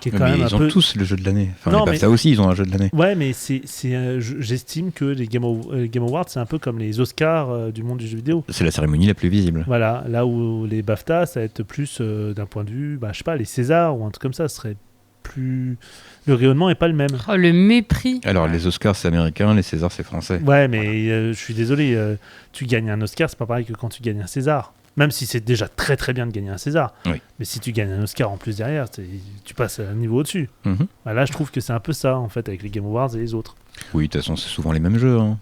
Qui est quand même ils ont tous le jeu de l'année. Enfin, Non, les BAFTA aussi, ils ont un jeu de l'année. Ouais, mais j'estime que les Game Awards, c'est un peu comme les Oscars du monde du jeu vidéo. C'est la cérémonie la plus visible. Voilà, là où les BAFTA, ça va être plus d'un point de vue, je sais pas, les Césars ou un truc comme ça, ce serait plus... Le rayonnement est pas le même. Oh, le mépris. Alors, les Oscars, c'est américain, les Césars, c'est français. Ouais, mais je suis désolé, tu gagnes un Oscar, c'est pas pareil que quand tu gagnes un César. Même si c'est déjà très très bien de gagner un César. Oui. Mais si tu gagnes un Oscar en plus derrière, tu passes à un niveau au-dessus. Mhm. Là, je trouve que c'est un peu ça, en fait, avec les Game Awards et les autres. Oui, de toute façon, c'est souvent les mêmes jeux. Hein.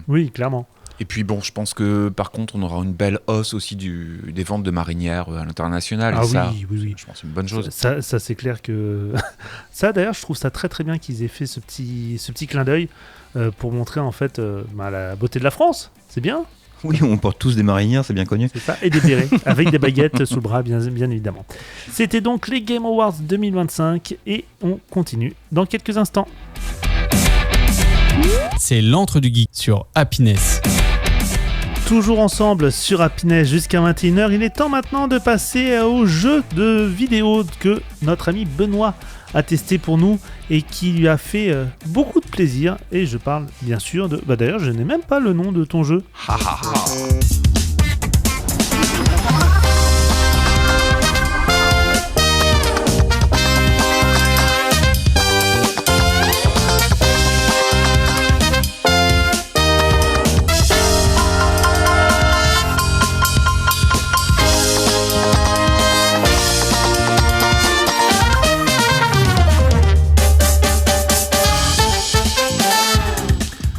Oui, clairement. Et puis bon, je pense que par contre, on aura une belle hausse aussi des ventes de marinières à l'international. Ah et ça, oui. je pense que c'est une bonne chose. Ça c'est clair que... ça, d'ailleurs, je trouve ça très très bien qu'ils aient fait ce petit clin d'œil pour montrer, en fait, la beauté de la France. C'est bien. Oui, on porte tous des marinières, c'est bien connu. C'est ça, et des bérets, avec des baguettes sous le bras, bien évidemment. C'était donc les Game Awards 2025, et on continue dans quelques instants. C'est l'antre du geek sur Happiness. Toujours ensemble sur Happiness jusqu'à 21h, il est temps maintenant de passer au jeu de vidéo que notre ami Benoît a testé pour nous et qui lui a fait beaucoup de plaisir. Et je parle bien sûr de... d'ailleurs, je n'ai même pas le nom de ton jeu.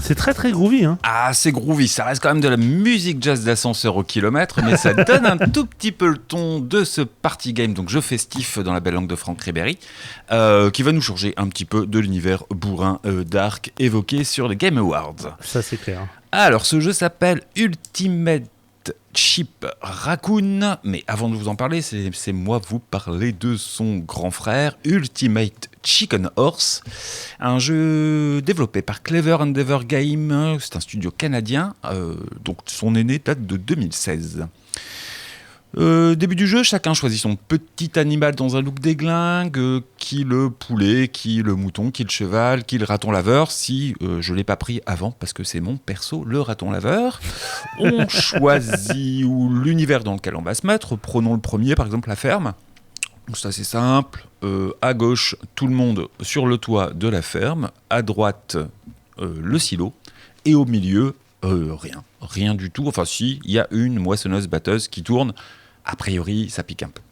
C'est très très groovy, hein. Ah, c'est groovy, ça reste quand même de la musique jazz d'ascenseur au kilomètre, mais ça donne un tout petit peu le ton de ce party game, donc jeu festif dans la belle langue de Franck Ribéry, qui va nous changer un petit peu de l'univers bourrin dark évoqué sur les Game Awards. Ça c'est clair. Alors, ce jeu s'appelle Ultimate Chip Raccoon, mais avant de vous en parler, c'est moi vous parler de son grand frère Ultimate Chicken Horse, un jeu développé par Clever Endeavor Game, c'est un studio canadien, donc son aîné date de 2016. Début du jeu, chacun choisit son petit animal dans un look déglingue, qui le poulet, qui le mouton, qui le cheval, qui le raton laveur, si je ne l'ai pas pris avant, parce que c'est mon perso, le raton laveur. On choisit l'univers dans lequel on va se mettre, prenons le premier, par exemple la ferme. Donc c'est assez simple, à gauche, tout le monde sur le toit de la ferme, à droite, le silo, et au milieu, rien du tout. Enfin si, il y a une moissonneuse-batteuse qui tourne. A priori, ça pique un peu.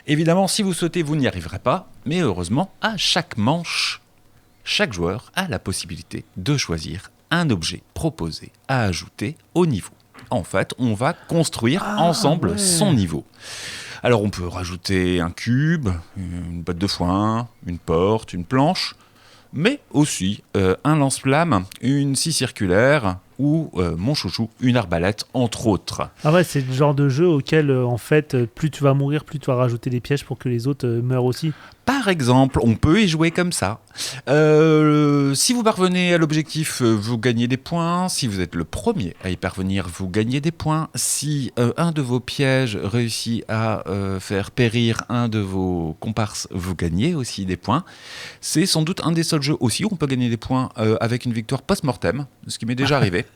Évidemment, si vous sautez, vous n'y arriverez pas. Mais heureusement, à chaque manche, chaque joueur a la possibilité de choisir un objet proposé à ajouter au niveau. En fait, on va construire ensemble son niveau. Alors, on peut rajouter un cube, une botte de foin, une porte, une planche, mais aussi un lance-flamme, une scie circulaire ou mon chouchou, une arbalète, entre autres. Ah ouais, c'est le genre de jeu auquel, en fait, plus tu vas mourir, plus tu vas rajouter des pièges pour que les autres meurent aussi. Par exemple, on peut y jouer comme ça. Si vous parvenez à l'objectif, vous gagnez des points. Si vous êtes le premier à y parvenir, vous gagnez des points. Si un de vos pièges réussit à faire périr un de vos comparses, vous gagnez aussi des points. C'est sans doute un des seuls jeux aussi où on peut gagner des points avec une victoire post-mortem, ce qui m'est déjà arrivé.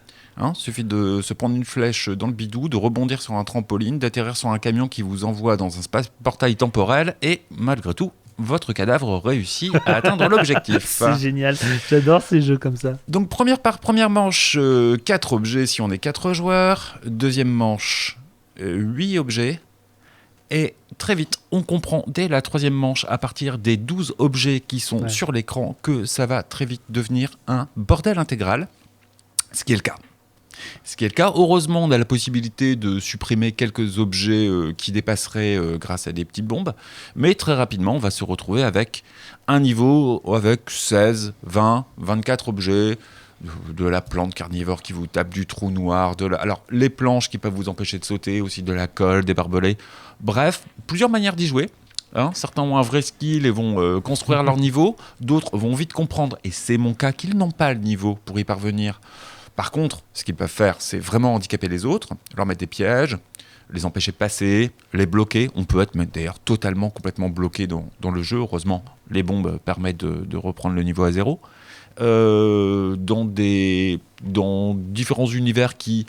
Suffit de se prendre une flèche dans le bidou, de rebondir sur un trampoline, d'atterrir sur un camion qui vous envoie dans un portail temporel et, malgré tout, votre cadavre réussit à atteindre l'objectif. C'est génial, j'adore ces jeux comme ça. Donc première manche, 4 objets si on est 4 joueurs. Deuxième manche, 8 objets. Et très vite, on comprend dès la troisième manche, à partir des 12 objets qui sont sur l'écran, que ça va très vite devenir un bordel intégral. Ce qui est le cas. Heureusement, on a la possibilité de supprimer quelques objets qui dépasseraient grâce à des petites bombes. Mais très rapidement, on va se retrouver avec un niveau avec 16, 20, 24 objets, de la plante carnivore qui vous tape du trou noir, alors les planches qui peuvent vous empêcher de sauter, aussi de la colle, des barbelés. Bref, plusieurs manières d'y jouer. Certains ont un vrai skill et vont construire leur niveau. D'autres vont vite comprendre, et c'est mon cas, qu'ils n'ont pas le niveau pour y parvenir. Par contre, ce qu'ils peuvent faire, c'est vraiment handicaper les autres, leur mettre des pièges, les empêcher de passer, les bloquer. On peut être d'ailleurs complètement bloqué dans le jeu. Heureusement, les bombes permettent de reprendre le niveau à 0. Dans différents univers qui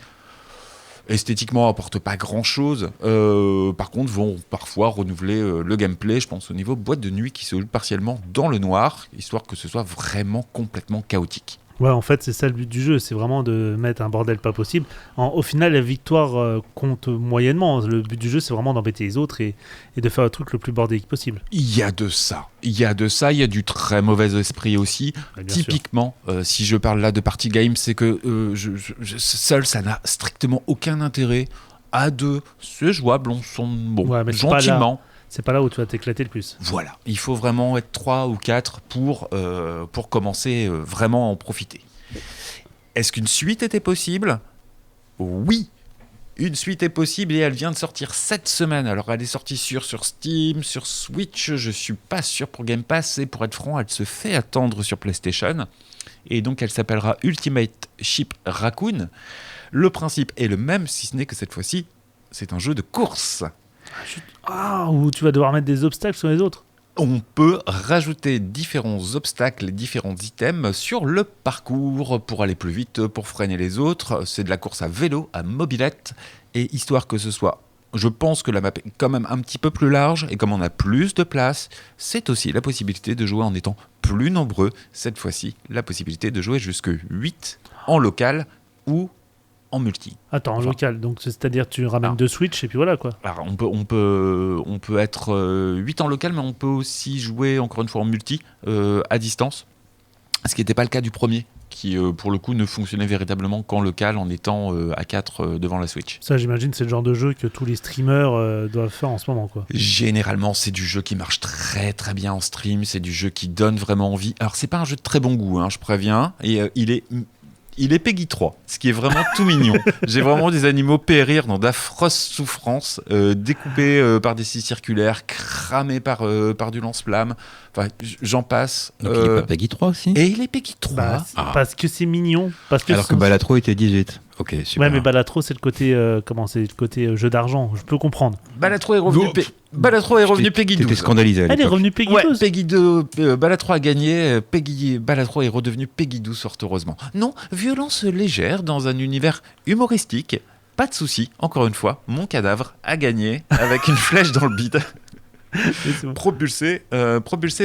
esthétiquement apportent pas grand chose, par contre vont parfois renouveler le gameplay. Je pense au niveau boîte de nuit qui se joue partiellement dans le noir, histoire que ce soit vraiment complètement chaotique. Ouais, en fait, c'est ça le but du jeu, c'est vraiment de mettre un bordel pas possible. Au final, la victoire compte moyennement. Le but du jeu, c'est vraiment d'embêter les autres et de faire le truc le plus bordélique possible. Il y a de ça, il y a du très mauvais esprit aussi. Typiquement, si je parle là de party game, c'est que seul, ça n'a strictement aucun intérêt. À 2, c'est jouable, on sonne bon, gentiment. C'est pas là où tu vas t'éclater le plus. Voilà, il faut vraiment être 3 ou 4 pour commencer vraiment à en profiter. Est-ce qu'une suite était possible ? Oui, une suite est possible et elle vient de sortir cette semaine. Alors elle est sortie sur Steam, sur Switch, je suis pas sûr pour Game Pass, et pour être franc, elle se fait attendre sur PlayStation. Et donc elle s'appellera Ultimate Ship Raccoon. Le principe est le même, si ce n'est que cette fois-ci, c'est un jeu de course. Où tu vas devoir mettre des obstacles sur les autres. On peut rajouter différents obstacles et différents items sur le parcours pour aller plus vite, pour freiner les autres. C'est de la course à vélo, à mobilette, et histoire que ce soit... Je pense que la map est quand même un petit peu plus large, et comme on a plus de place, c'est aussi la possibilité de jouer en étant plus nombreux. Cette fois-ci, la possibilité de jouer jusque 8 en local ou en multi. Attends, en local, donc c'est-à-dire tu ramènes 2 Switch et puis voilà quoi. Alors on peut être 8 en local, mais on peut aussi jouer encore une fois en multi à distance, ce qui n'était pas le cas du premier, qui pour le coup ne fonctionnait véritablement qu'en local en étant à 4 devant la Switch. Ça, j'imagine, c'est le genre de jeu que tous les streamers doivent faire en ce moment quoi. Généralement, c'est du jeu qui marche très très bien en stream, c'est du jeu qui donne vraiment envie. Alors c'est pas un jeu de très bon goût, je préviens, et il est Peggy 3, ce qui est vraiment tout mignon. J'ai vraiment des animaux périr dans d'affreuses souffrances, découpés par des scies circulaires, cramés par du lance-flamme. Enfin, j'en passe. Donc il est pas Peggy 3 aussi ? Et il est Peggy 3. Parce que c'est mignon. Alors que Balatro était 18. Ok, super. Ouais, mais Balatro, c'est le côté, c'est le côté jeu d'argent. Je peux comprendre. Balatro est revenu Peggy 12. T'étais scandalisé à l'époque. Elle est revenue Peggy 12. Ouais, Peggy 2, Balatro a gagné. Balatro est redevenu Peggy 12, fort heureusement. Non, violence légère dans un univers humoristique. Pas de souci, encore une fois, mon cadavre a gagné avec une flèche dans le bide. Bon. propulsé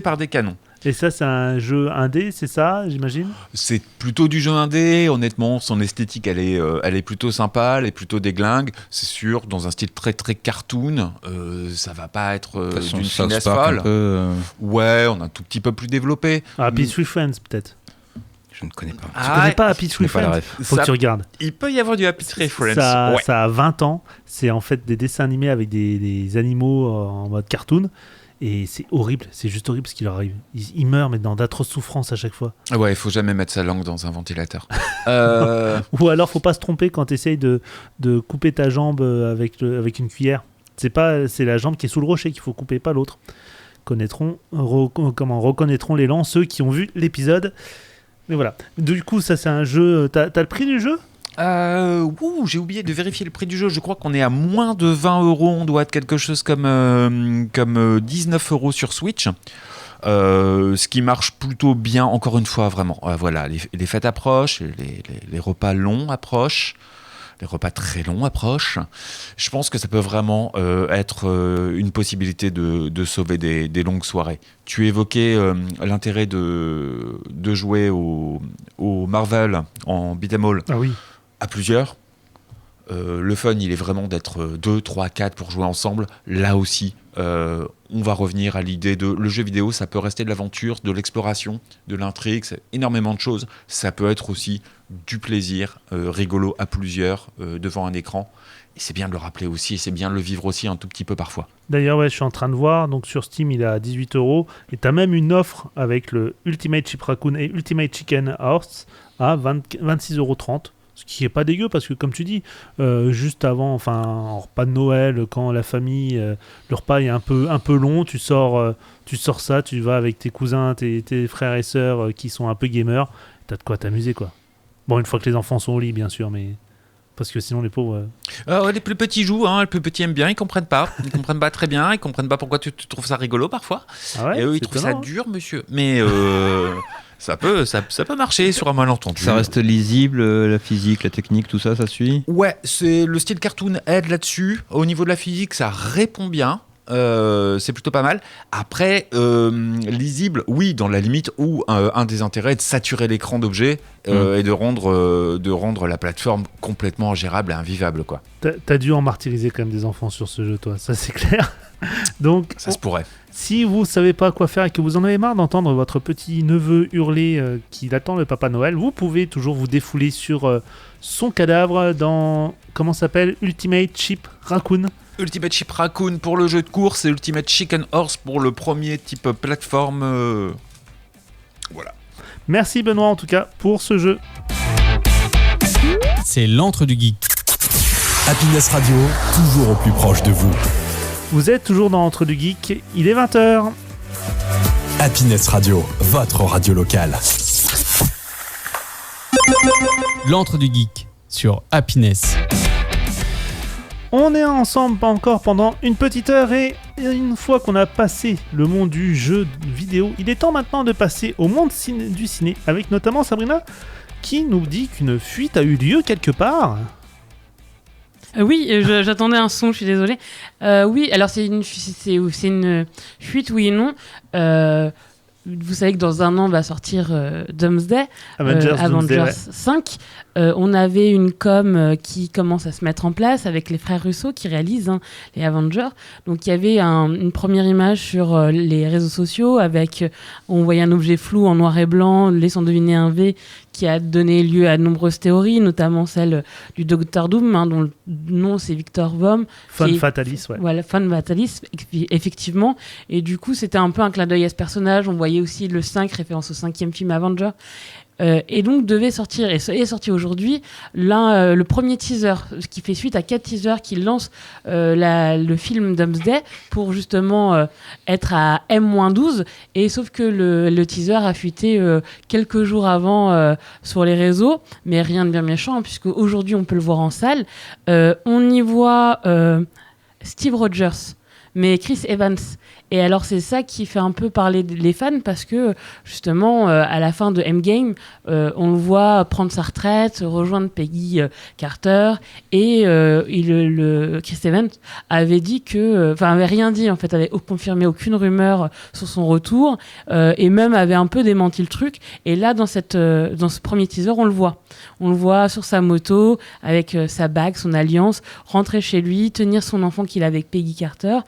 par des canons. Et ça, c'est un jeu indé, c'est ça, j'imagine ? C'est plutôt du jeu indé, honnêtement. Son esthétique, elle est plutôt sympa, elle est plutôt déglingue. C'est sûr, dans un style très très cartoon. Ça va pas être d'une finesse folle. Ouais, on a un tout petit peu plus développé. Happy Tree Friends, peut-être. Je ne connais pas. Tu connais pas Happy Tree Friends ? Faut que tu regardes. Il peut y avoir du Happy Tree Friends. Ça a 20 ans. C'est en fait des dessins animés avec des animaux en mode cartoon. Et c'est horrible, c'est juste horrible ce qui leur arrive. Ils meurent, mais dans d'atroces souffrances à chaque fois. Ouais, il faut jamais mettre sa langue dans un ventilateur. Ou alors, faut pas se tromper quand tu essayes de couper ta jambe avec une cuillère. C'est la jambe qui est sous le rocher qu'il faut couper, pas l'autre. Reconnaîtront l'élan ceux qui ont vu l'épisode. Mais voilà. Du coup, ça c'est un jeu. T'as le prix du jeu ? J'ai oublié de vérifier le prix du jeu. Je crois qu'on est à moins de 20 €. On doit être quelque chose comme 19 € sur Switch. Ce qui marche plutôt bien, encore une fois, vraiment. Voilà, les fêtes approchent, les repas longs approchent. Les repas très longs approchent. Je pense que ça peut vraiment être une possibilité de sauver des longues soirées. Tu évoquais l'intérêt de jouer au Marvel en beat'em all à plusieurs. Le fun, il est vraiment d'être 2, 3, 4 pour jouer ensemble. Là aussi, on va revenir à l'idée de le jeu vidéo, ça peut rester de l'aventure, de l'exploration, de l'intrigue, c'est énormément de choses. Ça peut être aussi du plaisir rigolo à plusieurs devant un écran. Et c'est bien de le rappeler aussi, et c'est bien de le vivre aussi un tout petit peu parfois. D'ailleurs, je suis en train de voir, donc sur Steam, il est à 18€, et tu as même une offre avec le Ultimate Chip Raccoon et Ultimate Chicken Horse à 26,30€. Ce qui est pas dégueu parce que, comme tu dis, juste avant, en repas de Noël, quand la famille, le repas est un peu long, tu sors ça, tu vas avec tes cousins, tes frères et sœurs qui sont un peu gamers, t'as de quoi t'amuser, quoi. Bon, une fois que les enfants sont au lit, bien sûr, mais parce que sinon les pauvres. Les plus petits jouent, les plus petits aiment bien, ils comprennent pas très bien, ils comprennent pas pourquoi tu trouves ça rigolo parfois. Ah ouais, et eux ils trouvent ça dur, monsieur. Mais ça peut marcher sur un malentendu. Ça reste lisible, la physique, la technique, tout ça, ça suit. Ouais, c'est le style cartoon aide là-dessus. Au niveau de la physique, ça répond bien. C'est plutôt pas mal. Après, lisible, oui, dans la limite où un des intérêts est de saturer l'écran d'objets et de rendre la plateforme complètement ingérable et invivable, quoi. T'as dû en martyriser quand même des enfants sur ce jeu, toi, ça c'est clair. Donc, ça se pourrait. Si vous savez pas quoi faire et que vous en avez marre d'entendre votre petit neveu hurler qu'il attend le Papa Noël, vous pouvez toujours vous défouler sur son cadavre dans, comment ça s'appelle, Ultimate Chip Raccoon. Ultimate Chip Raccoon pour le jeu de course et Ultimate Chicken Horse pour le premier type plateforme. Voilà. Merci Benoît en tout cas pour ce jeu. C'est l'antre du geek. Happiness Radio, toujours au plus proche de vous. Vous êtes toujours dans Entre du Geek, il est 20h. Happiness Radio, votre radio locale. L'antre du geek sur Happiness. On est ensemble encore pendant une petite heure et une fois qu'on a passé le monde du jeu vidéo, il est temps maintenant de passer au monde du ciné avec notamment Sabrina qui nous dit qu'une fuite a eu lieu quelque part. Oui, j'attendais un son, je suis désolée. Oui, alors c'est une fuite, oui et non. Vous savez que dans un an va sortir Doomsday, Avengers 5. On avait une com qui commence à se mettre en place avec les frères Russo qui réalisent les Avengers. Donc il y avait une première image sur les réseaux sociaux avec, on voyait un objet flou en noir et blanc, laissant deviner un V qui a donné lieu à de nombreuses théories, notamment celle du Docteur Doom, dont le nom c'est Victor Von. Fatalis, ouais. Voilà, Von Fatalis, effectivement. Et du coup, c'était un peu un clin d'œil à ce personnage. On voyait aussi le 5, référence au 5e film Avenger. Et donc devait sortir, et est sorti aujourd'hui, le premier teaser, qui fait suite à 4 teasers qui lancent le film Doomsday pour justement être à M-12, et sauf que le teaser a fuité quelques jours avant sur les réseaux, mais rien de bien méchant, puisque aujourd'hui on peut le voir en salle. On y voit Steve Rogers, mais Chris Evans. Et alors c'est ça qui fait un peu parler les fans parce que justement à la fin de Endgame, on le voit prendre sa retraite, rejoindre Peggy Carter et Chris Evans avait dit avait rien dit en fait, avait confirmé aucune rumeur sur son retour et même avait un peu démenti le truc. Et là dans ce premier teaser on le voit sur sa moto avec sa bague, son alliance, rentrer chez lui, tenir son enfant qu'il a avec Peggy Carter,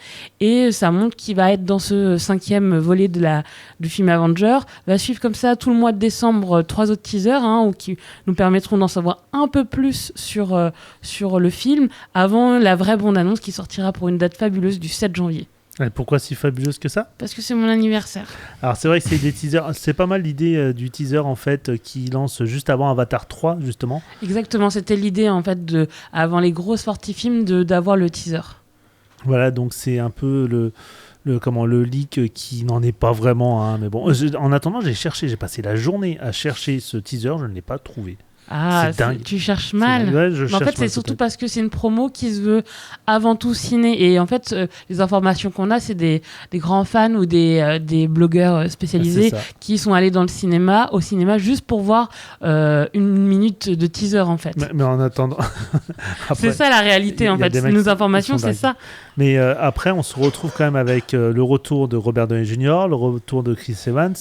et ça montre qu'il va être dans ce 5e volet du film Avenger. Va suivre comme ça tout le mois de décembre 3 autres teasers qui nous permettront d'en savoir un peu plus sur le film avant la vraie bande-annonce qui sortira pour une date fabuleuse du 7 janvier. Et pourquoi si fabuleuse que ça ? Parce que c'est mon anniversaire. Alors c'est vrai que c'est des teasers, c'est pas mal l'idée du teaser en fait qui lance juste avant Avatar 3 justement. Exactement, c'était l'idée en fait avant les grosses sorties films d'avoir le teaser. Voilà, donc c'est un peu le leak qui n'en est pas vraiment, mais bon. En attendant, j'ai passé la journée à chercher ce teaser, je ne l'ai pas trouvé. c'est dingue. Tu cherches mal. Ouais, je Mais en cherche fait, c'est mal, surtout peut-être. parce que c'est une promo qui se veut avant tout ciné. Et en fait, les informations qu'on a, c'est des grands fans ou des blogueurs spécialisés C'est ça. qui sont allés au cinéma, juste pour voir une minute de teaser, en fait. Mais en attendant. Après, C'est ça la réalité, en il y a fait. des mecs Nos qui informations, sont c'est dingues. ça. Mais après, on se retrouve quand même avec le retour de Robert Downey Jr., le retour de Chris Evans.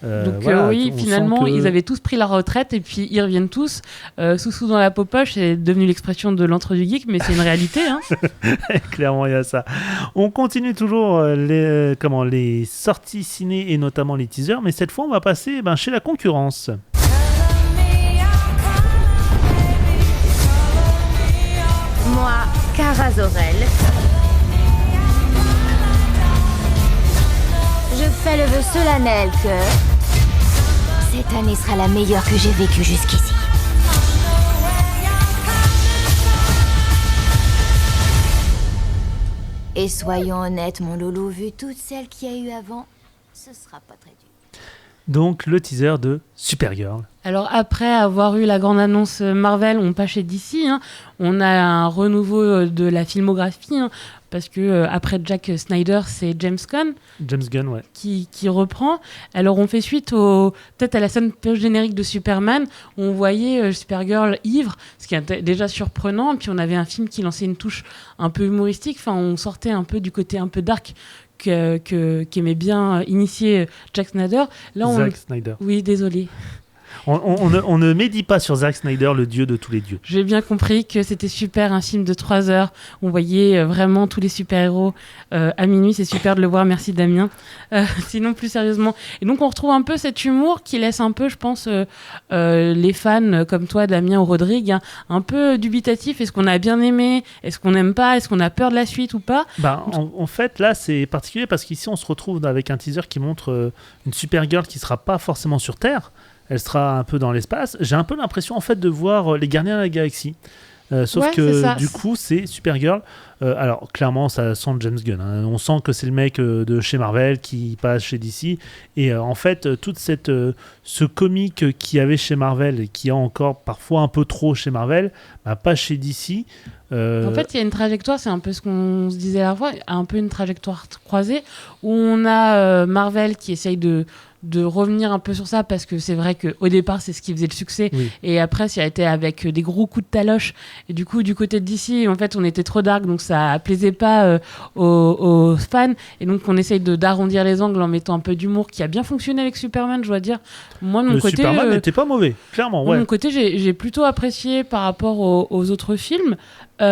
Donc Voilà, oui, on sent finalement, que- ils avaient tous pris la retraite et puis ils reviennent tous. Sous dans la popoche, c'est devenu l'expression de l'entre du geek, mais c'est une réalité. Hein. Clairement, il y a ça. On continue toujours les sorties ciné et notamment les teasers, mais cette fois, on va passer chez la concurrence. Moi, Cara Zor-El, je fais le vœu solennel que cette année sera la meilleure que j'ai vécue jusqu'ici. Et soyons honnêtes, mon loulou, vu toutes celles qu'il y a eu avant, ce sera pas très dur. Donc, le teaser de Supergirl. Alors après avoir eu la grande annonce Marvel, on passe chez DC. Hein. On a un renouveau de la filmographie. Hein, parce que après Jack Snyder, c'est James Gunn qui reprend. Alors on fait suite peut-être à la scène post-générique de Superman où on voyait Supergirl ivre, ce qui est déjà surprenant. Puis on avait un film qui lançait une touche un peu humoristique. Enfin, on sortait un peu du côté un peu dark qu'aimait bien initier Jack Snyder. Là, Zack Snyder. Oui, désolé. On ne médit pas sur Zack Snyder, le dieu de tous les dieux. J'ai bien compris que c'était super, un film de 3 heures. On voyait vraiment tous les super-héros à minuit. C'est super de le voir. Merci Damien. Sinon, plus sérieusement. Et donc, on retrouve un peu cet humour qui laisse un peu, je pense, les fans comme toi, Damien ou Rodrigue, hein, un peu dubitatifs. Est-ce qu'on a bien aimé? Est-ce qu'on n'aime pas? Est-ce qu'on a peur de la suite ou pas? En fait, là, c'est particulier parce qu'ici, on se retrouve avec un teaser qui montre une Supergirl qui ne sera pas forcément sur Terre. Elle sera un peu dans l'espace. J'ai un peu l'impression en fait de voir les Gardiens de la Galaxie. Sauf Ouais, que du coup, c'est Supergirl. Alors, clairement, ça sent James Gunn. Hein. On sent que c'est le mec de chez Marvel qui passe chez DC. Et en fait, toute ce comique qu'il y avait chez Marvel et qui a encore parfois un peu trop chez Marvel, pas chez DC. En fait, il y a une trajectoire, c'est un peu ce qu'on se disait la fois, un peu une trajectoire croisée où on a Marvel qui essaye de revenir un peu sur ça parce que c'est vrai qu'au départ c'est ce qui faisait le succès et après ça a été avec des gros coups de taloche et du coup du côté de DC en fait on était trop dark donc ça plaisait pas aux fans et donc on essaye d'arrondir les angles en mettant un peu d'humour qui a bien fonctionné avec Superman je dois dire. Moi de mon côté Superman n'était pas mauvais clairement. Ouais. De mon côté j'ai plutôt apprécié par rapport aux autres films. Et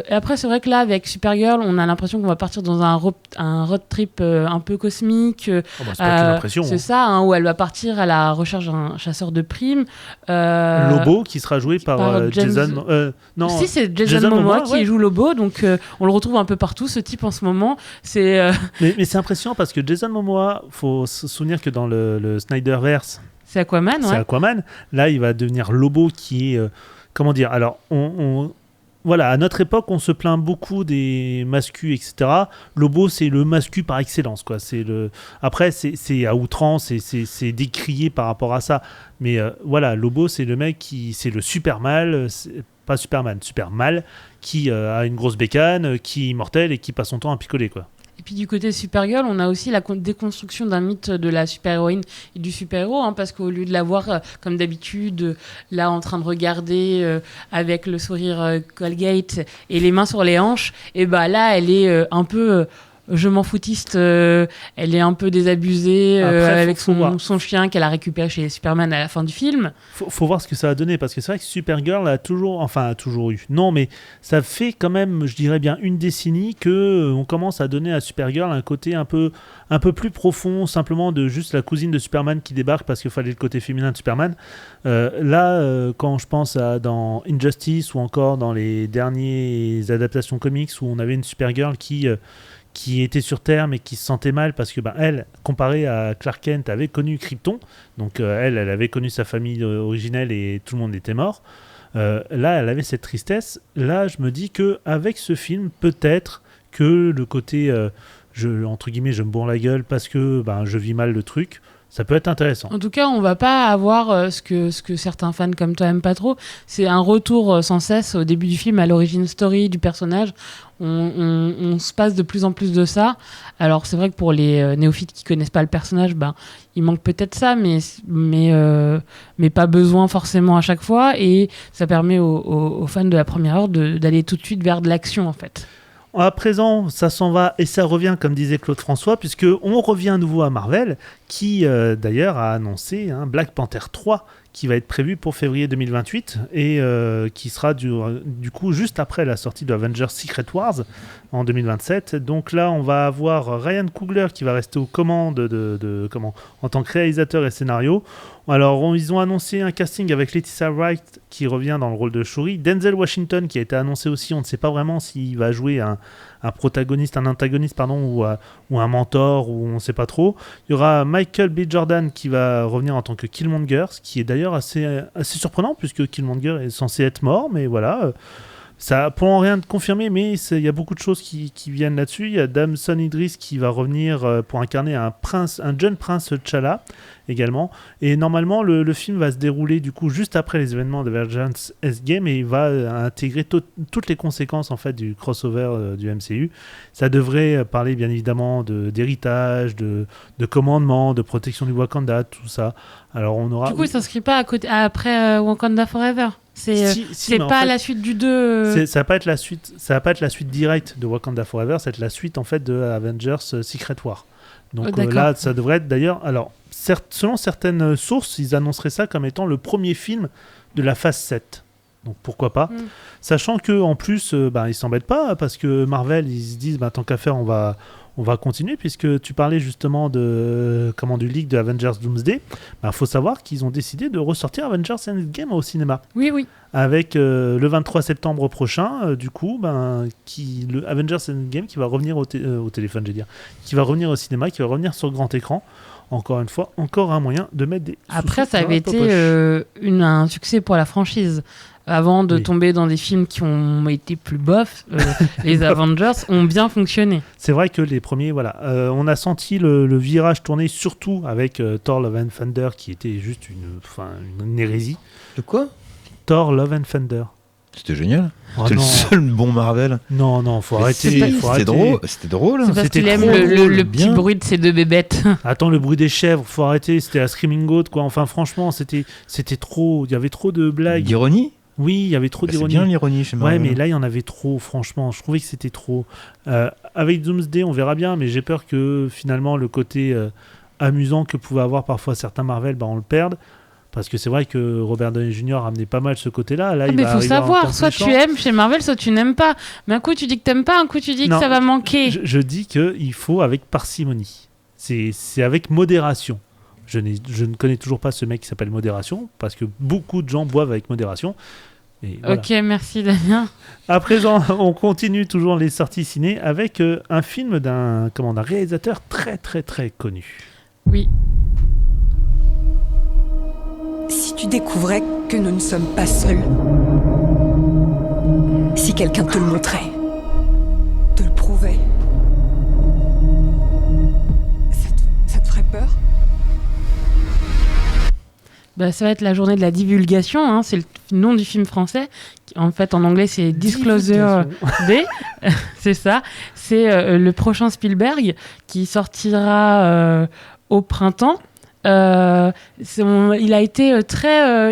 après c'est vrai que là avec Supergirl on a l'impression qu'on va partir dans un road trip un peu cosmique c'est pas qu'une impression, c'est hein. ça hein, où elle va partir à la recherche d'un chasseur de primes Lobo qui sera joué par Jason non si c'est Jason Momoa qui joue Lobo donc on le retrouve un peu partout ce type en ce moment c'est mais c'est impressionnant parce que Jason Momoa faut se souvenir que dans le Snyderverse c'est Aquaman c'est Aquaman là il va devenir Lobo qui est comment dire alors voilà, à notre époque, on se plaint beaucoup des mascus, etc. Lobo, c'est le mascu par excellence, quoi. Après, c'est à outrance, c'est décrié par rapport à ça. Mais voilà, Lobo, c'est le mec c'est le super mal, pas Superman, super mal, qui a une grosse bécane, qui est immortel et qui passe son temps à picoler, quoi. Et puis du côté Supergirl, on a aussi la déconstruction d'un mythe de la super-héroïne et du super-héros, hein, parce qu'au lieu de la voir comme d'habitude, là en train de regarder avec le sourire Colgate et les mains sur les hanches, et là elle est un peu... je m'en foutiste, elle est un peu désabusée avec son chien qu'elle a récupéré chez Superman à la fin du film. Faut voir ce que ça a donné parce que c'est vrai que Supergirl a toujours eu. Non, mais ça fait quand même, je dirais bien une décennie que on commence à donner à Supergirl un côté un peu plus profond, simplement de juste la cousine de Superman qui débarque parce qu'il fallait le côté féminin de Superman. Quand je pense dans Injustice ou encore dans les dernières adaptations comics où on avait une Supergirl qui était sur Terre mais qui se sentait mal parce que elle, comparée à Clark Kent, avait connu Krypton, donc elle avait connu sa famille originelle et tout le monde était mort. Là, elle avait cette tristesse. Là, je me dis que avec ce film, peut-être que le côté entre guillemets, je me bourre la gueule parce que je vis mal le truc, Ça peut être intéressant. En tout cas, on va pas avoir ce que certains fans comme toi aiment pas trop. C'est un retour sans cesse au début du film à l'origin story du personnage. On se passe de plus en plus de ça. Alors c'est vrai que pour les néophytes qui connaissent pas le personnage, il manque peut-être ça, mais pas besoin forcément à chaque fois. Et ça permet aux fans de la première heure d'aller tout de suite vers de l'action en fait. À présent, ça s'en va et ça revient, comme disait Claude François, puisque on revient à nouveau à Marvel, qui d'ailleurs a annoncé Black Panther 3, qui va être prévu pour février 2028 et qui sera du coup juste après la sortie de Avengers Secret Wars en 2027. Donc là, on va avoir Ryan Coogler qui va rester aux commandes en tant que réalisateur et scénario. Alors, ils ont annoncé un casting avec Letitia Wright qui revient dans le rôle de Shuri, Denzel Washington qui a été annoncé aussi, on ne sait pas vraiment s'il va jouer un antagoniste, ou un mentor, ou on ne sait pas trop. Il y aura Michael B. Jordan qui va revenir en tant que Killmonger, ce qui est d'ailleurs assez surprenant puisque Killmonger est censé être mort, mais voilà. Ça pour rien de confirmer, mais il y a beaucoup de choses qui viennent là-dessus. Il y a Damson Idris qui va revenir pour incarner un jeune prince T'Challa également. Et normalement, le film va se dérouler du coup juste après les événements d'Avengers Endgame et il va intégrer toutes les conséquences en fait du crossover du MCU. Ça devrait parler bien évidemment d'héritage, de commandement, de protection du Wakanda, tout ça. Alors on aura. Du coup, il s'inscrit pas après Wakanda Forever. C'est pas en fait, la suite du 2. Ça va pas être la suite. Ça va pas être la suite directe de Wakanda Forever. Ça va être la suite en fait de Avengers Secret War. Donc là, ça devrait être d'ailleurs. Alors, selon certaines sources, ils annonceraient ça comme étant le premier film de la phase 7. Donc pourquoi pas. Sachant que en plus, ils s'embêtent pas parce que Marvel, ils se disent, tant qu'à faire, on va continuer, puisque tu parlais justement du leak de Avengers Doomsday. Faut savoir qu'ils ont décidé de ressortir Avengers Endgame au cinéma. Oui. Avec le 23 septembre prochain, le Avengers Endgame qui va revenir au téléphone, qui va revenir au cinéma, qui va revenir sur grand écran. Encore une fois, encore un moyen de mettre des... Après, ça avait été un succès pour la franchise. Avant de tomber dans des films qui ont été plus bof, les Avengers ont bien fonctionné. C'est vrai que les premiers, on a senti le virage tourner surtout avec Thor Love and Thunder qui était juste une hérésie. De quoi ? Thor Love and Thunder. C'était génial. Oh c'était le seul bon Marvel. Non, faut arrêter. C'était drôle. C'est parce qu'il aime le petit bruit de ces deux bébêtes. Attends, le bruit des chèvres, faut arrêter. C'était à Screaming Goat, quoi. Enfin, franchement, c'était trop. Il y avait trop de blagues. D'ironie ? Oui, il y avait trop d'ironie. C'est bien l'ironie chez Marvel. Ouais, mais là, il y en avait trop, franchement. Je trouvais que c'était trop. Avec Doomsday, on verra bien, mais j'ai peur que finalement, le côté amusant que pouvaient avoir parfois certains Marvel, on le perde. Parce que c'est vrai que Robert Downey Jr. a amené pas mal ce côté-là. Là, mais il faut savoir, soit tu aimes chez Marvel, soit tu n'aimes pas. Mais un coup, tu dis que t'aimes pas, un coup, tu dis que ça va manquer. Je dis qu'il faut avec parcimonie. C'est avec modération. Je ne connais toujours pas ce mec qui s'appelle Modération, parce que beaucoup de gens boivent avec modération. Et voilà. Ok, merci Damien. À présent, on continue toujours les sorties ciné avec un film d'un réalisateur très très très connu. Oui. Si tu découvrais que nous ne sommes pas seuls, si quelqu'un te le montrait, te le prouvait, ça te ferait peur ? Ça va être la journée de la divulgation, c'est le nom du film français. En fait, en anglais, c'est Disclosure Day. C'est ça. C'est le prochain Spielberg qui sortira au printemps. Il a été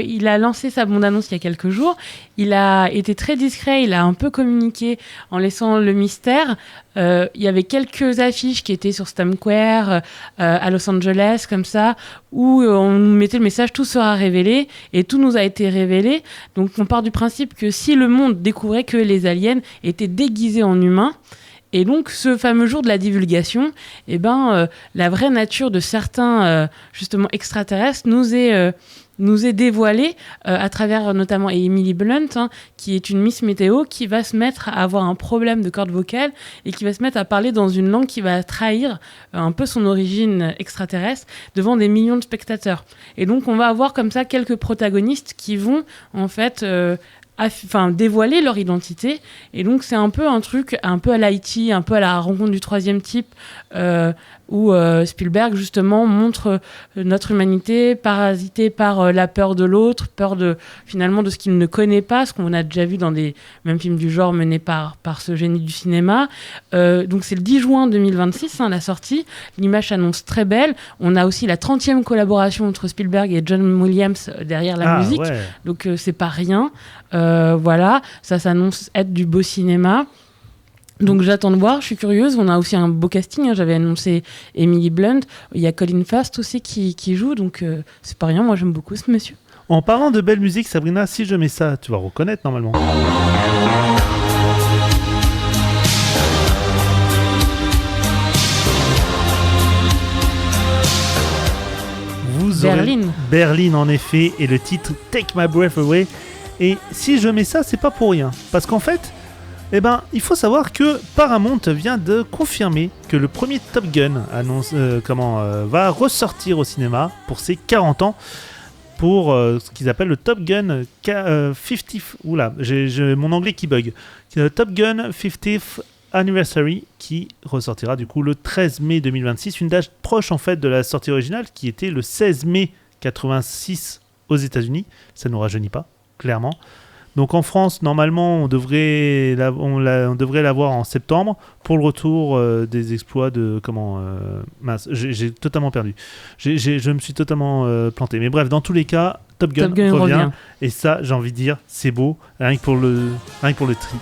il a lancé sa bande-annonce il y a quelques jours. Il a été très discret, il a un peu communiqué en laissant le mystère. Il y avait quelques affiches qui étaient sur Times Square à Los Angeles, comme ça, où on nous mettait le message « Tout sera révélé » et tout nous a été révélé. Donc on part du principe que si le monde découvrait que les aliens étaient déguisés en humains, et donc, ce fameux jour de la divulgation, la vraie nature de certains, justement, extraterrestres nous est dévoilée à travers notamment Emily Blunt, qui est une Miss Météo, qui va se mettre à avoir un problème de corde vocale et qui va se mettre à parler dans une langue qui va trahir un peu son origine extraterrestre devant des millions de spectateurs. Et donc, on va avoir comme ça quelques protagonistes qui vont, en fait... dévoiler leur identité. Et donc c'est un peu un truc un peu à l'IT, un peu à la rencontre du troisième type, où Spielberg justement montre notre humanité parasitée par la peur de l'autre, peur finalement de ce qu'il ne connaît pas, ce qu'on a déjà vu dans des mêmes films du genre menés par ce génie du cinéma. Donc c'est le 10 juin 2026, la sortie. L'image s'annonce très belle. On a aussi la 30e collaboration entre Spielberg et John Williams derrière la musique. Ouais. Donc c'est pas rien. Voilà, ça s'annonce être du beau cinéma. Donc j'attends de voir, je suis curieuse. On a aussi un beau casting, j'avais annoncé Emily Blunt, il y a Colin Firth aussi qui joue, donc c'est pas rien, moi j'aime beaucoup ce monsieur. En parlant de belle musique, Sabrina, si je mets ça, tu vas reconnaître normalement. Berlin en effet, et le titre Take My Breath Away. Et si je mets ça, c'est pas pour rien, parce qu'en fait, il faut savoir que Paramount vient de confirmer que le premier Top Gun va ressortir au cinéma pour ses 40 ans, pour ce qu'ils appellent le Top Gun 50... Oula, j'ai mon anglais qui bug. Top Gun 50th Anniversary, qui ressortira du coup le 13 mai 2026, une date proche en fait de la sortie originale qui était le 16 mai 86 aux États-Unis. Ça ne nous rajeunit pas, clairement. Donc en France, normalement, on devrait l'avoir en septembre pour le retour des exploits de... j'ai totalement perdu. Je me suis totalement planté. Mais bref, dans tous les cas, Top Gun revient. Et ça, j'ai envie de dire, c'est beau, rien que pour le tri.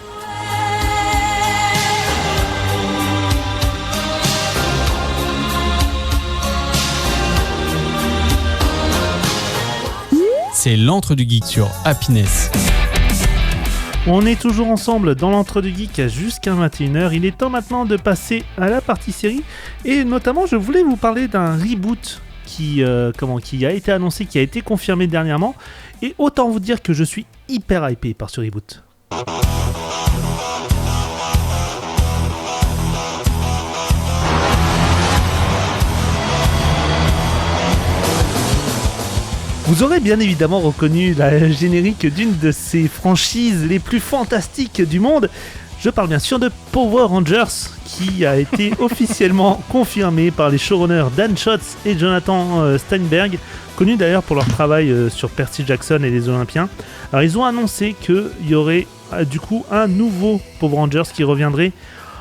C'est l'Antre du Geek sur Happiness. On est toujours ensemble dans l'Antre du Geek jusqu'à 21h. Il est temps maintenant de passer à la partie série. Et notamment, je voulais vous parler d'un reboot qui a été annoncé, qui a été confirmé dernièrement. Et autant vous dire que je suis hyper hypé par ce reboot. Vous aurez bien évidemment reconnu la générique d'une de ces franchises les plus fantastiques du monde. Je parle bien sûr de Power Rangers, qui a été officiellement confirmé par les showrunners Dan Shotz et Jonathan Steinberg, connus d'ailleurs pour leur travail sur Percy Jackson et les Olympiens. Alors ils ont annoncé qu'il y aurait du coup un nouveau Power Rangers qui reviendrait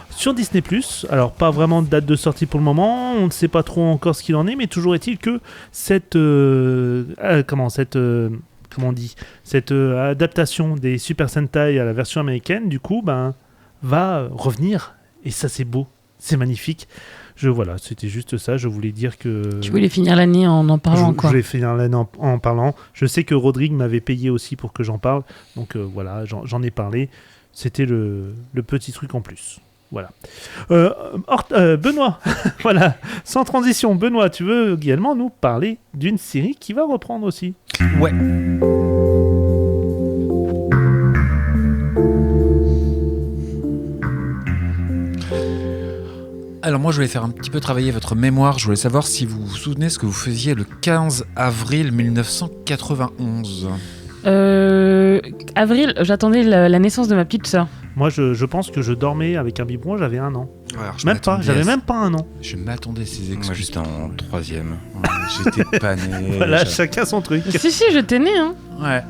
sur Disney+. Alors pas vraiment de date de sortie pour le moment, on ne sait pas trop encore ce qu'il en est, mais toujours est-il que cette adaptation des Super Sentai à la version américaine, du coup, va revenir. Et ça, c'est beau, c'est magnifique. Voilà, c'était juste ça. Je voulais dire que... Tu voulais finir l'année en parlant, quoi. Je voulais finir l'année en parlant. Je sais que Rodrigue m'avait payé aussi pour que j'en parle. Donc voilà, j'en ai parlé. C'était le petit truc en plus. Voilà. Benoît, voilà, sans transition, Benoît, tu veux également nous parler d'une série qui va reprendre aussi? Ouais. Alors moi je voulais faire un petit peu travailler votre mémoire, je voulais savoir si vous vous souvenez ce que vous faisiez le 15 avril 1991. Avril, j'attendais la naissance de ma petite sœur. Moi, je pense que je dormais avec un biberon, j'avais 1 an. J'avais même pas 1 an. Je m'attendais à ces excuses. Moi, j'étais en 3e. J'étais pas né. Voilà, chacun son truc. Si, j'étais né, hein. Ouais.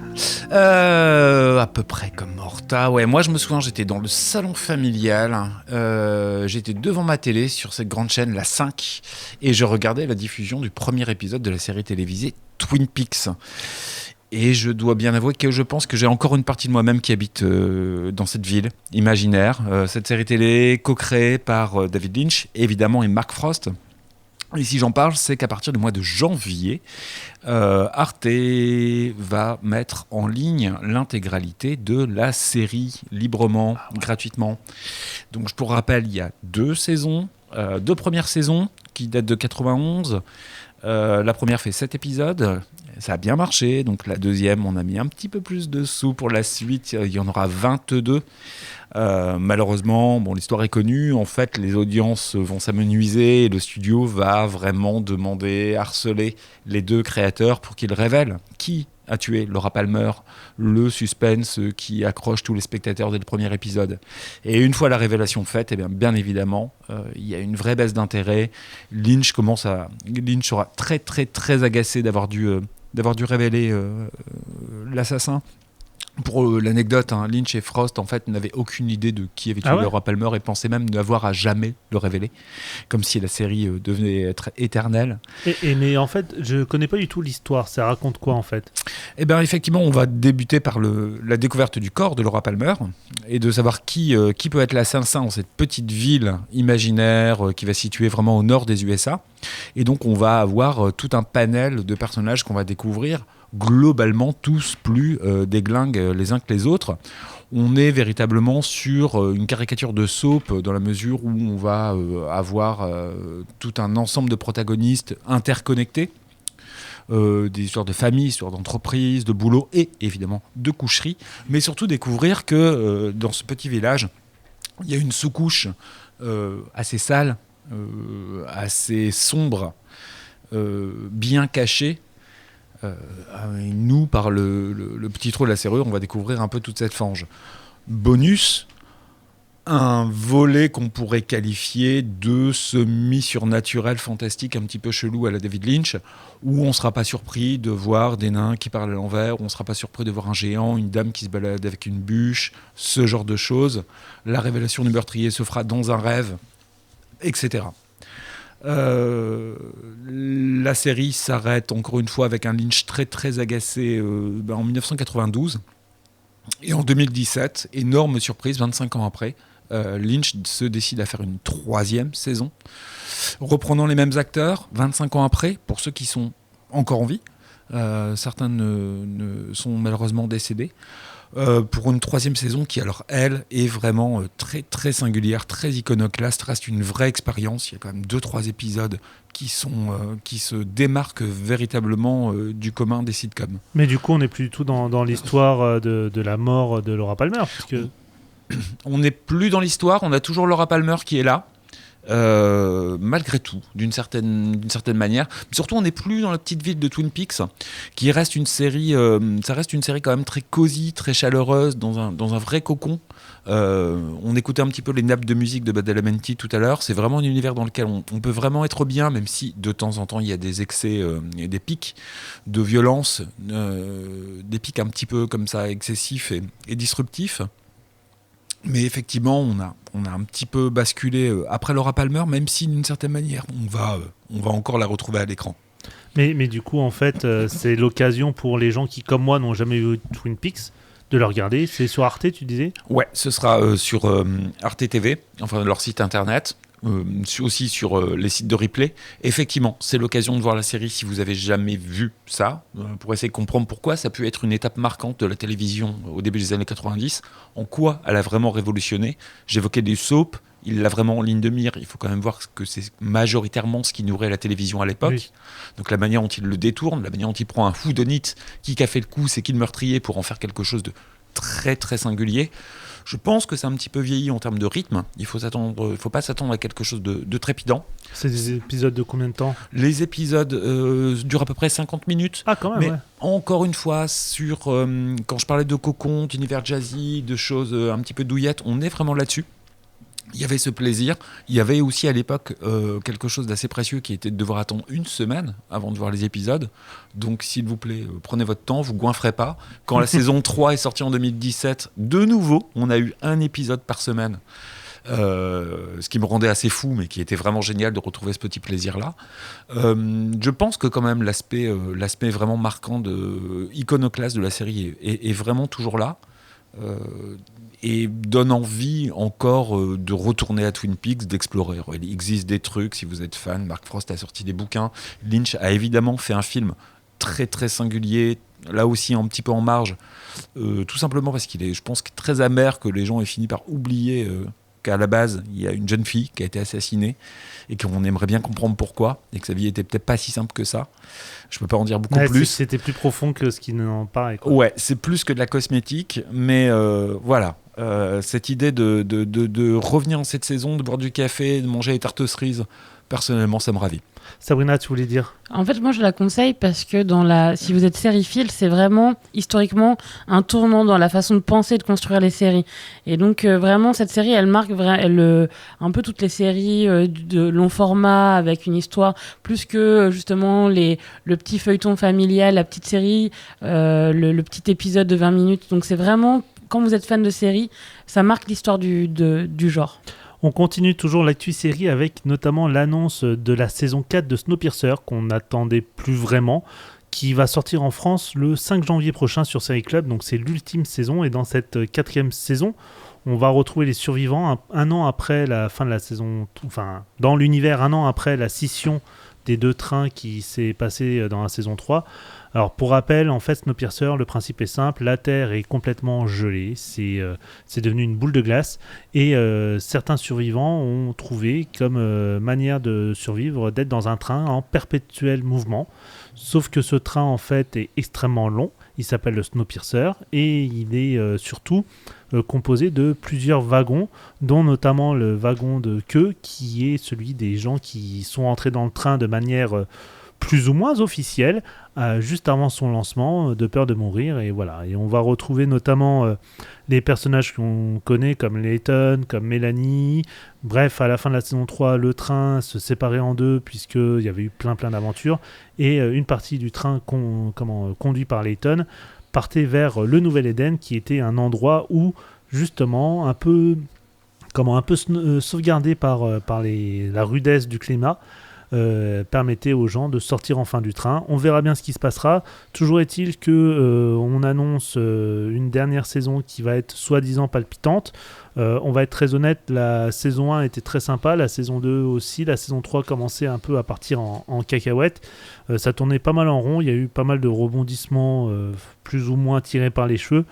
À peu près comme Morta. Ouais, moi, je me souviens, j'étais dans le salon familial. J'étais devant ma télé sur cette grande chaîne, la 5, et je regardais la diffusion du premier épisode de la série télévisée Twin Peaks. Et je dois bien avouer que je pense que j'ai encore une partie de moi-même qui habite dans cette ville imaginaire. Cette série télé co-créée par David Lynch, évidemment, et Mark Frost. Et si j'en parle, c'est qu'à partir du mois de janvier, Arte va mettre en ligne l'intégralité de la série librement, gratuitement. Donc, pour rappel, il y a 2 saisons, 2 premières saisons qui datent de 91. La première fait 7 épisodes. Ça a bien marché, donc la deuxième, on a mis un petit peu plus de sous pour la suite, il y en aura 22. Malheureusement, l'histoire est connue. En fait, les audiences vont s'amenuiser et le studio va vraiment demander, harceler les 2 créateurs pour qu'ils révèlent qui a tué Laura Palmer, le suspense qui accroche tous les spectateurs dès le premier épisode. Et une fois la révélation faite, bien évidemment, il y a une vraie baisse d'intérêt. Lynch sera très très très agacé d'avoir dû révéler l'assassin. Pour l'anecdote, Lynch et Frost en fait n'avaient aucune idée de qui avait tué Laura Palmer et pensaient même n'avoir à jamais le révéler, comme si la série devait être éternelle. Mais en fait, je connais pas du tout l'histoire. Ça raconte quoi en fait ? Effectivement, on va débuter par la découverte du corps de Laura Palmer et de savoir qui peut être l'assassin dans cette petite ville imaginaire qui va se situer vraiment au nord des USA. Et donc, on va avoir tout un panel de personnages qu'on va découvrir, globalement tous plus déglingues les uns que les autres. On est véritablement sur une caricature de soap dans la mesure où on va avoir tout un ensemble de protagonistes interconnectés, des histoires de famille, histoires d'entreprise, de boulot et évidemment de coucherie, mais surtout découvrir que dans ce petit village, il y a une sous-couche assez sale, assez sombre, bien cachée. Nous, par le petit trou de la serrure, on va découvrir un peu toute cette fange. Bonus, un volet qu'on pourrait qualifier de semi-surnaturel, fantastique, un petit peu chelou à la David Lynch, où on ne sera pas surpris de voir des nains qui parlent à l'envers, où on ne sera pas surpris de voir un géant, une dame qui se balade avec une bûche, ce genre de choses. La révélation du meurtrier se fera dans un rêve, etc. La série s'arrête encore une fois avec un Lynch très très agacé en 1992 et en 2017, énorme surprise, 25 ans après, Lynch se décide à faire une 3e saison, reprenant les mêmes acteurs 25 ans après, pour ceux qui sont encore en vie. Certains sont malheureusement décédés. Pour une 3e saison qui, alors, elle, est vraiment très, très singulière, très iconoclaste, reste une vraie expérience. Il y a quand même 2-3 épisodes qui se démarquent véritablement du commun des sitcoms. Mais du coup, on n'est plus du tout dans l'histoire de la mort de Laura Palmer, puisque... On n'est plus dans l'histoire, on a toujours Laura Palmer qui est là. Malgré tout, d'une certaine manière. Surtout, on n'est plus dans la petite ville de Twin Peaks, qui reste une série, ça reste une série quand même très cosy, très chaleureuse, dans un vrai cocon. On écoutait un petit peu les nappes de musique de Badalamenti tout à l'heure. C'est vraiment un univers dans lequel on peut vraiment être bien, même si de temps en temps il y a des excès et des pics de violence, des pics un petit peu comme ça excessifs et disruptifs. Mais effectivement, on a un petit peu basculé après Laura Palmer, même si d'une certaine manière, on va encore la retrouver à l'écran. Mais du coup, en fait, c'est l'occasion pour les gens qui, comme moi, n'ont jamais vu Twin Peaks, de le regarder. C'est sur Arte, tu disais ? Ouais, ce sera sur Arte TV, enfin leur site internet. Aussi sur les sites de replay. Effectivement, c'est l'occasion de voir la série si vous avez jamais vu ça, pour essayer de comprendre pourquoi ça peut être une étape marquante de la télévision au début des années 90, en quoi elle a vraiment révolutionné. J'évoquais des soaps, il l'a vraiment en ligne de mire. Il faut quand même voir que c'est majoritairement ce qui nourrait la télévision à l'époque. Oui. Donc la manière dont il le détourne, la manière dont il prend un whodunit, qui a fait le coup, c'est qui le meurtrier, pour en faire quelque chose de très très singulier. Je pense que c'est un petit peu vieilli en termes de rythme. Il faut pas s'attendre à quelque chose de trépidant. C'est des épisodes de combien de temps ? Les épisodes durent à peu près 50 minutes. Ah, quand même, mais ouais. Encore une fois, quand je parlais de cocon, d'univers jazzy, de choses un petit peu douillettes, on est vraiment là-dessus. Il y avait ce plaisir. Il y avait aussi à l'époque quelque chose d'assez précieux qui était de devoir attendre une semaine avant de voir les épisodes. Donc s'il vous plaît, prenez votre temps, vous goinfrez pas. Quand la saison 3 est sortie en 2017, de nouveau, on a eu un épisode par semaine. Ce qui me rendait assez fou, mais qui était vraiment génial de retrouver ce petit plaisir-là. Je pense que quand même l'aspect vraiment marquant, iconoclaste de la série est vraiment toujours là. Et donne envie encore de retourner à Twin Peaks, d'explorer. Il existe des trucs, si vous êtes fan, Mark Frost a sorti des bouquins, Lynch a évidemment fait un film très très singulier, là aussi un petit peu en marge, tout simplement parce qu'il est, je pense, très amer que les gens aient fini par oublier qu'à la base, il y a une jeune fille qui a été assassinée et qu'on aimerait bien comprendre pourquoi, et que sa vie était peut-être pas si simple que ça. Je peux pas en dire beaucoup plus. C'était plus profond que ce qui n'en paraît, quoi. Ouais, c'est plus que de la cosmétique, mais voilà. Cette idée de revenir en cette saison, de boire du café, de manger les tartes cerises, personnellement, ça me ravit. Sabrina, tu voulais dire ? En fait, moi, je la conseille parce que si vous êtes sériephile, c'est vraiment, historiquement, un tournant dans la façon de penser et de construire les séries. Et donc, vraiment, cette série, elle marque un peu toutes les séries de long format, avec une histoire, plus que, justement, le petit feuilleton familial, la petite série, le petit épisode de 20 minutes. Donc, c'est vraiment, quand vous êtes fan de séries, ça marque l'histoire du genre. On continue toujours l'actu série avec notamment l'annonce de la saison 4 de Snowpiercer qu'on n'attendait plus vraiment, qui va sortir en France le 5 janvier prochain sur Série Club, donc c'est l'ultime saison, et dans cette 4e saison, on va retrouver les survivants un an après la fin de la saison, enfin dans l'univers, un an après la scission des 2 trains qui s'est passé dans la saison 3. Alors pour rappel, en fait, Snowpiercer, le principe est simple, la Terre est complètement gelée, c'est devenu une boule de glace, et certains survivants ont trouvé comme manière de survivre d'être dans un train en perpétuel mouvement, sauf que ce train en fait est extrêmement long, il s'appelle le Snowpiercer, et il est surtout composé de plusieurs wagons, dont notamment le wagon de queue, qui est celui des gens qui sont entrés dans le train de manière plus ou moins officielle, juste avant son lancement, de peur de mourir, et voilà. Et on va retrouver notamment les personnages qu'on connaît, comme Layton, comme Mélanie. Bref, à la fin de la saison 3, le train se séparait en deux, puisqu'il y avait eu plein d'aventures, et une partie du train conduit par Layton partait vers le Nouvel Éden, qui était un endroit où, justement, un peu sauvegardé par la rudesse du climat, permettait aux gens de sortir enfin du train. On verra bien ce qui se passera. Toujours est-il que on annonce une dernière saison qui va être soi-disant palpitante. On va être très honnête, la saison 1 était très sympa, la saison 2 aussi, la saison 3 commençait un peu à partir en cacahuète. Ça tournait pas mal en rond, il y a eu pas mal de rebondissements plus ou moins tirés par les cheveux.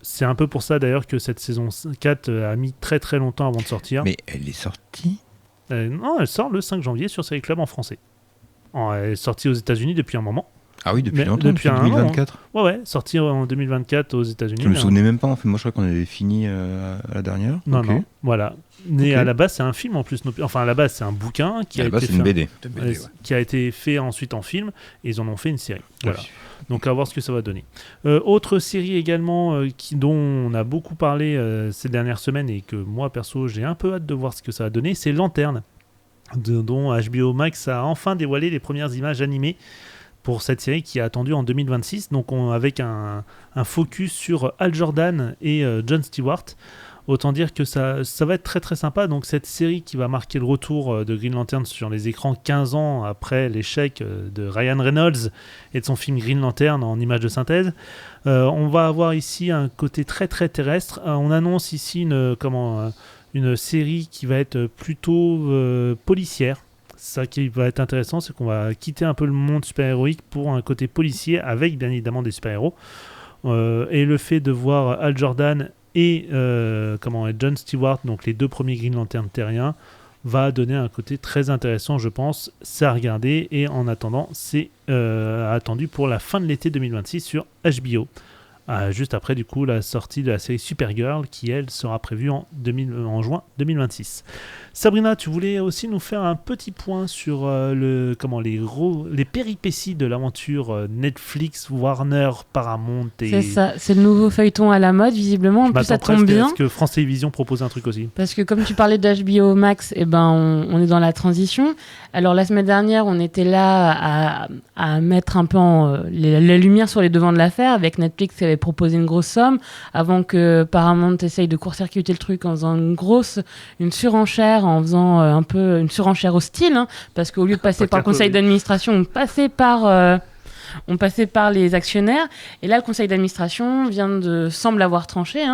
C'est un peu pour ça d'ailleurs que cette saison 4 a mis très très longtemps avant de sortir. Mais elle est sortie non, elle sort le 5 janvier sur Série Club en français. Elle est sortie aux États-Unis depuis un moment. Ah oui, depuis longtemps, depuis 2024. Ouais, sortie en 2024 aux États-Unis. Je me souvenais même pas, en fait. Moi, je crois qu'on avait fini à la dernière. Non, voilà. Mais à la base, c'est un film en plus. Enfin, à la base, c'est un bouquin qui a été fait. C'est une BD. Qui a été fait ensuite en film, et ils en ont fait une série. Voilà. Oui. Donc, à voir ce que ça va donner. Autre série également dont on a beaucoup parlé ces dernières semaines, et que moi, perso, j'ai un peu hâte de voir ce que ça va donner, c'est Lanterne, dont HBO Max a enfin dévoilé les premières images animées pour cette série qui est attendue en 2026, donc avec un focus sur Hal Jordan et Jon Stewart. Autant dire que ça va être très très sympa. Donc cette série qui va marquer le retour de Green Lantern sur les écrans 15 ans après l'échec de Ryan Reynolds et de son film Green Lantern en images de synthèse. On va avoir ici un côté très très terrestre. On annonce ici une série qui va être plutôt policière. Ça qui va être intéressant, c'est qu'on va quitter un peu le monde super-héroïque pour un côté policier avec bien évidemment des super-héros. Et le fait de voir Hal Jordan et Jon Stewart, donc les 2 premiers Green Lantern terriens, va donner un côté très intéressant, je pense. C'est à regarder, et en attendant, c'est attendu pour la fin de l'été 2026 sur HBO. Juste après du coup la sortie de la série Supergirl, qui elle sera prévue en juin 2026. Sabrina, tu voulais aussi nous faire un petit point sur les péripéties de l'aventure Netflix, Warner, Paramount et... C'est ça, c'est le nouveau feuilleton à la mode visiblement. En plus ça tombe bien. Est-ce que France Télévisions propose un truc aussi? Parce que comme tu parlais d'HBO Max, on est dans la transition. Alors la semaine dernière, on était là à mettre un peu la lumière sur les devants de l'affaire, avec Netflix qui avait proposé une grosse somme avant que Paramount essaye de court-circuiter le truc en faisant une surenchère, en faisant un peu une surenchère hostile, parce qu'au lieu de passer par le conseil d'administration, on passait par les actionnaires. Et là, le conseil d'administration semble avoir tranché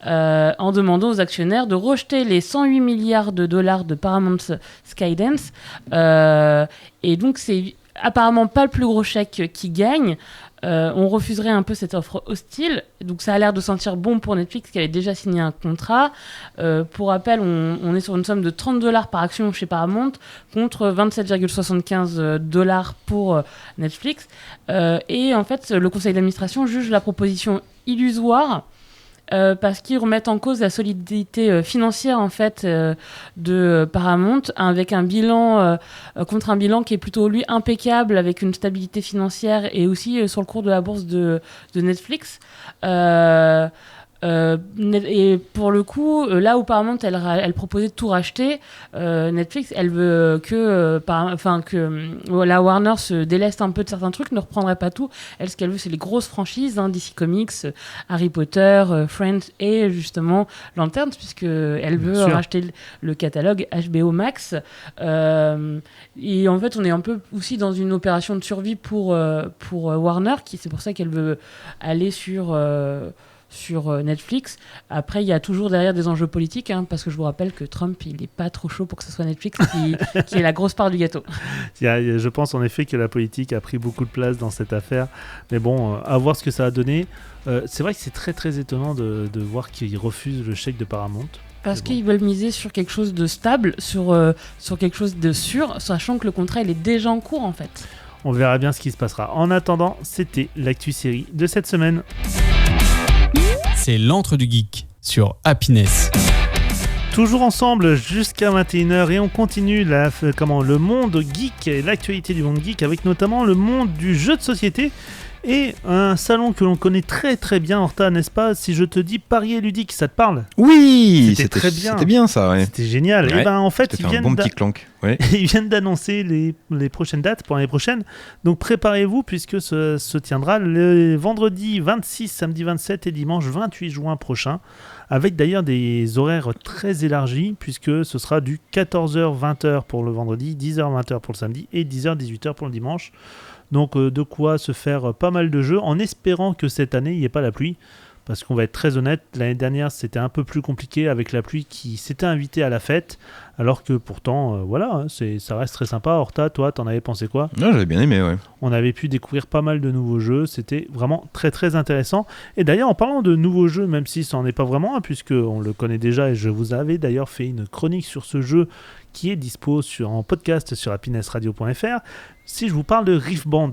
en demandant aux actionnaires de rejeter les 108 milliards de dollars de Paramount Skydance. Et donc, c'est apparemment pas le plus gros chèque qui gagne. On refuserait un peu cette offre hostile. Donc ça a l'air de sentir bon pour Netflix qui avait déjà signé un contrat. Pour rappel, on est sur une somme de $30 par action chez Paramount contre 27,75$ pour Netflix. Et en fait, le conseil d'administration juge la proposition illusoire parce qu'ils remettent en cause la solidité financière en fait de Paramount, avec un bilan contre un bilan qui est plutôt lui impeccable, avec une stabilité financière et aussi sur le cours de la bourse de Netflix. Et pour le coup, là où Paramount elle proposait de tout racheter, Netflix elle veut que la Warner se déleste un peu de certains trucs, ne reprendrait pas tout. Elle, ce qu'elle veut, c'est les grosses franchises, DC Comics, Harry Potter, Friends et justement Lanterns, puisque elle veut racheter le catalogue HBO Max. Et en fait, on est un peu aussi dans une opération de survie pour Warner, c'est pour ça qu'elle veut aller sur Netflix. Après, il y a toujours derrière des enjeux politiques, parce que je vous rappelle que Trump, il n'est pas trop chaud pour que ce soit Netflix qui est la grosse part du gâteau. Je pense en effet que la politique a pris beaucoup de place dans cette affaire. Mais bon, à voir ce que ça a donné. C'est vrai que c'est très très étonnant de voir qu'ils refusent le chèque de Paramount. Parce qu'ils veulent miser sur quelque chose de stable, sur quelque chose de sûr, sachant que le contrat, il est déjà en cours en fait. On verra bien ce qui se passera. En attendant, c'était l'actu série de cette semaine. C'est l'antre du geek sur Happiness. Toujours ensemble jusqu'à 21h et on continue le monde geek et l'actualité du monde geek avec notamment le monde du jeu de société et un salon que l'on connaît très très bien, Horta, n'est-ce pas? Si je te dis Paris et Ludique, ça te parle? Oui, c'était très bien. C'était bien ça, ouais. C'était génial. Ouais, et en fait, ils viennent d'annoncer les prochaines dates pour l'année prochaine. Donc préparez-vous puisque se tiendra le vendredi 26, samedi 27 et dimanche 28 juin prochain, avec d'ailleurs des horaires très élargis puisque ce sera du 14h-20h pour le vendredi, 10h-20h pour le samedi et 10h-18h pour le dimanche. Donc de quoi se faire pas mal de jeux en espérant que cette année il n'y ait pas la pluie, parce qu'on va être très honnête, l'année dernière c'était un peu plus compliqué avec la pluie qui s'était invitée à la fête, alors que pourtant ça reste très sympa. Horta, toi t'en avais pensé quoi? Non, j'avais bien aimé, ouais. On avait pu découvrir pas mal de nouveaux jeux, c'était vraiment très très intéressant. Et d'ailleurs en parlant de nouveaux jeux, même si ça n'en est pas vraiment un, puisqu'on le connaît déjà et je vous avais d'ailleurs fait une chronique sur ce jeu qui est dispo en podcast sur happinessradio.fr, si je vous parle de Rift Band.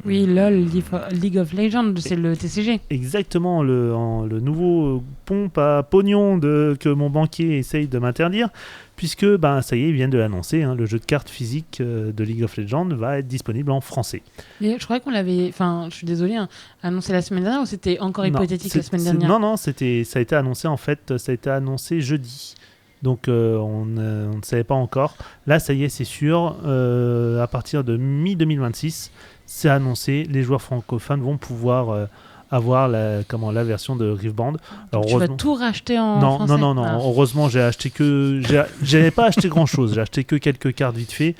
Oui, LOL, League of Legends, c'est le TCG. Exactement, le nouveau pompe à pognon que mon banquier essaye de m'interdire, puisque ça y est, ils viennent de l'annoncer, le jeu de cartes physique de League of Legends va être disponible en français. Et je croyais qu'on l'avait, je suis désolé, annoncé la semaine dernière, ou c'était encore hypothétique la semaine dernière? Non, ça a été annoncé en fait, ça a été annoncé jeudi. Donc on ne savait pas encore. Là, ça y est, c'est sûr. À partir de mi-2026, c'est annoncé. Les joueurs francophones vont pouvoir avoir la version de Rift Band. Alors, tu vas tout racheter en français? Non. Heureusement, j'avais pas acheté grand-chose. J'ai acheté que quelques cartes vite fait.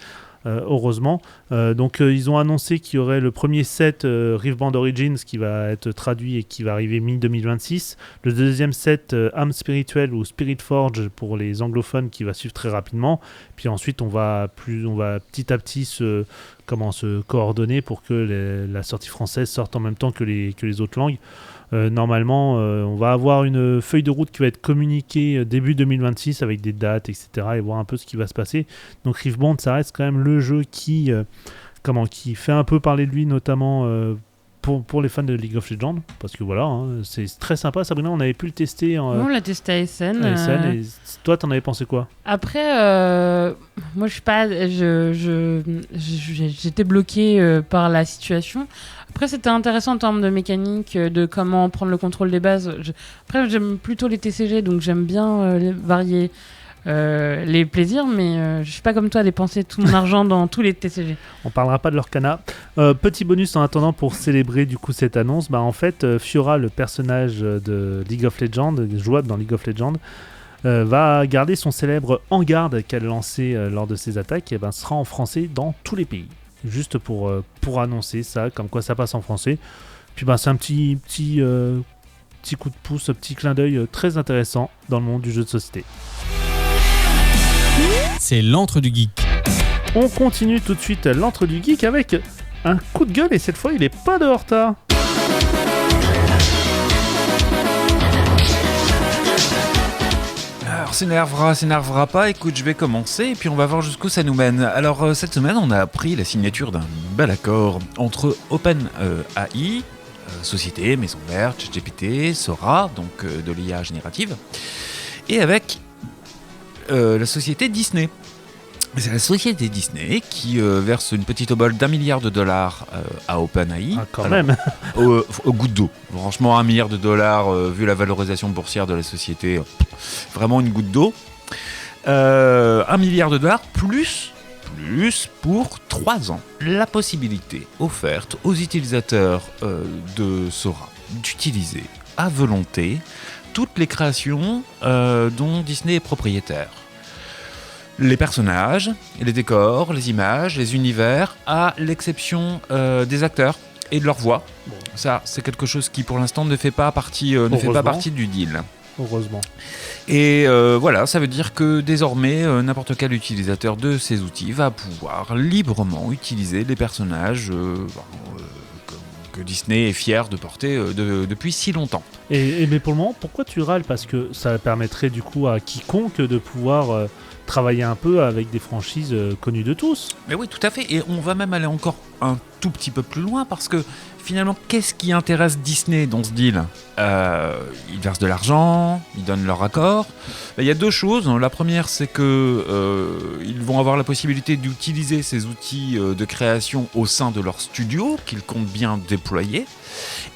Heureusement. Donc ils ont annoncé qu'il y aurait le premier set Rift Band Origins qui va être traduit et qui va arriver mi-2026. Le deuxième set âme spirituelle ou Spirit Forge pour les anglophones qui va suivre très rapidement. Puis ensuite on va petit à petit se coordonner pour que la sortie française sorte en même temps que les autres langues. Normalement, on va avoir une feuille de route qui va être communiquée début 2026 avec des dates, etc. et voir un peu ce qui va se passer. Donc Rift Band, ça reste quand même le jeu qui fait un peu parler de lui, notamment pour les fans de League of Legends, parce que voilà, c'est très sympa. Sabrina, on avait pu le tester. On l'a testé à SN. Et toi, t'en avais pensé quoi? Après, moi, je suis pas, j'étais bloqué par la situation. Après, c'était intéressant en termes de mécanique, de comment prendre le contrôle des bases. Après, j'aime plutôt les TCG, donc j'aime bien varier les plaisirs, mais je suis pas comme toi à dépenser tout mon argent dans tous les TCG. On parlera pas de l'Orcana. Petit bonus en attendant pour célébrer du coup cette annonce, en fait Fiora, le personnage de League of Legends, jouable dans League of Legends, va garder son célèbre En Garde qu'elle lançait lors de ses attaques, et sera en français dans tous les pays. Juste pour annoncer ça, comme quoi ça passe en français. Puis c'est un petit coup de pouce, un petit clin d'œil très intéressant dans le monde du jeu de société. C'est l'antre du geek. On continue tout de suite l'antre du geek avec un coup de gueule, et cette fois il est pas de Horta. Alors s'énervera pas, écoute, je vais commencer et puis on va voir jusqu'où ça nous mène. Alors cette semaine on a appris la signature d'un bel accord entre OpenAI, sociétés, maison mère, ChatGPT, Sora, donc de l'IA générative, et avec la société Disney. C'est la société Disney qui verse une petite obole $1 milliard à OpenAI. Ah, quand même. Au goutte d'eau. Franchement, $1 milliard, vu la valorisation boursière de la société, vraiment une goutte d'eau. $1 milliard plus pour 3 ans. La possibilité offerte aux utilisateurs de Sora d'utiliser à volonté toutes les créations dont Disney est propriétaire. Les personnages, les décors, les images, les univers, à l'exception des acteurs et de leur voix. Bon. Ça, c'est quelque chose qui, pour l'instant, ne fait pas partie du deal. Heureusement. Et voilà, ça veut dire que désormais, n'importe quel utilisateur de ces outils va pouvoir librement utiliser les personnages que Disney est fier de porter depuis si longtemps. Mais pour le moment, pourquoi tu râles ? Parce que ça permettrait du coup à quiconque de pouvoir travailler un peu avec des franchises connues de tous. Mais oui, tout à fait. Et on va même aller encore un tout petit peu plus loin parce que finalement, qu'est-ce qui intéresse Disney dans ce deal ? Ils versent de l'argent, ils donnent leur accord. Il y a 2 choses. La première, c'est que ils vont avoir la possibilité d'utiliser ces outils de création au sein de leur studio qu'ils comptent bien déployer.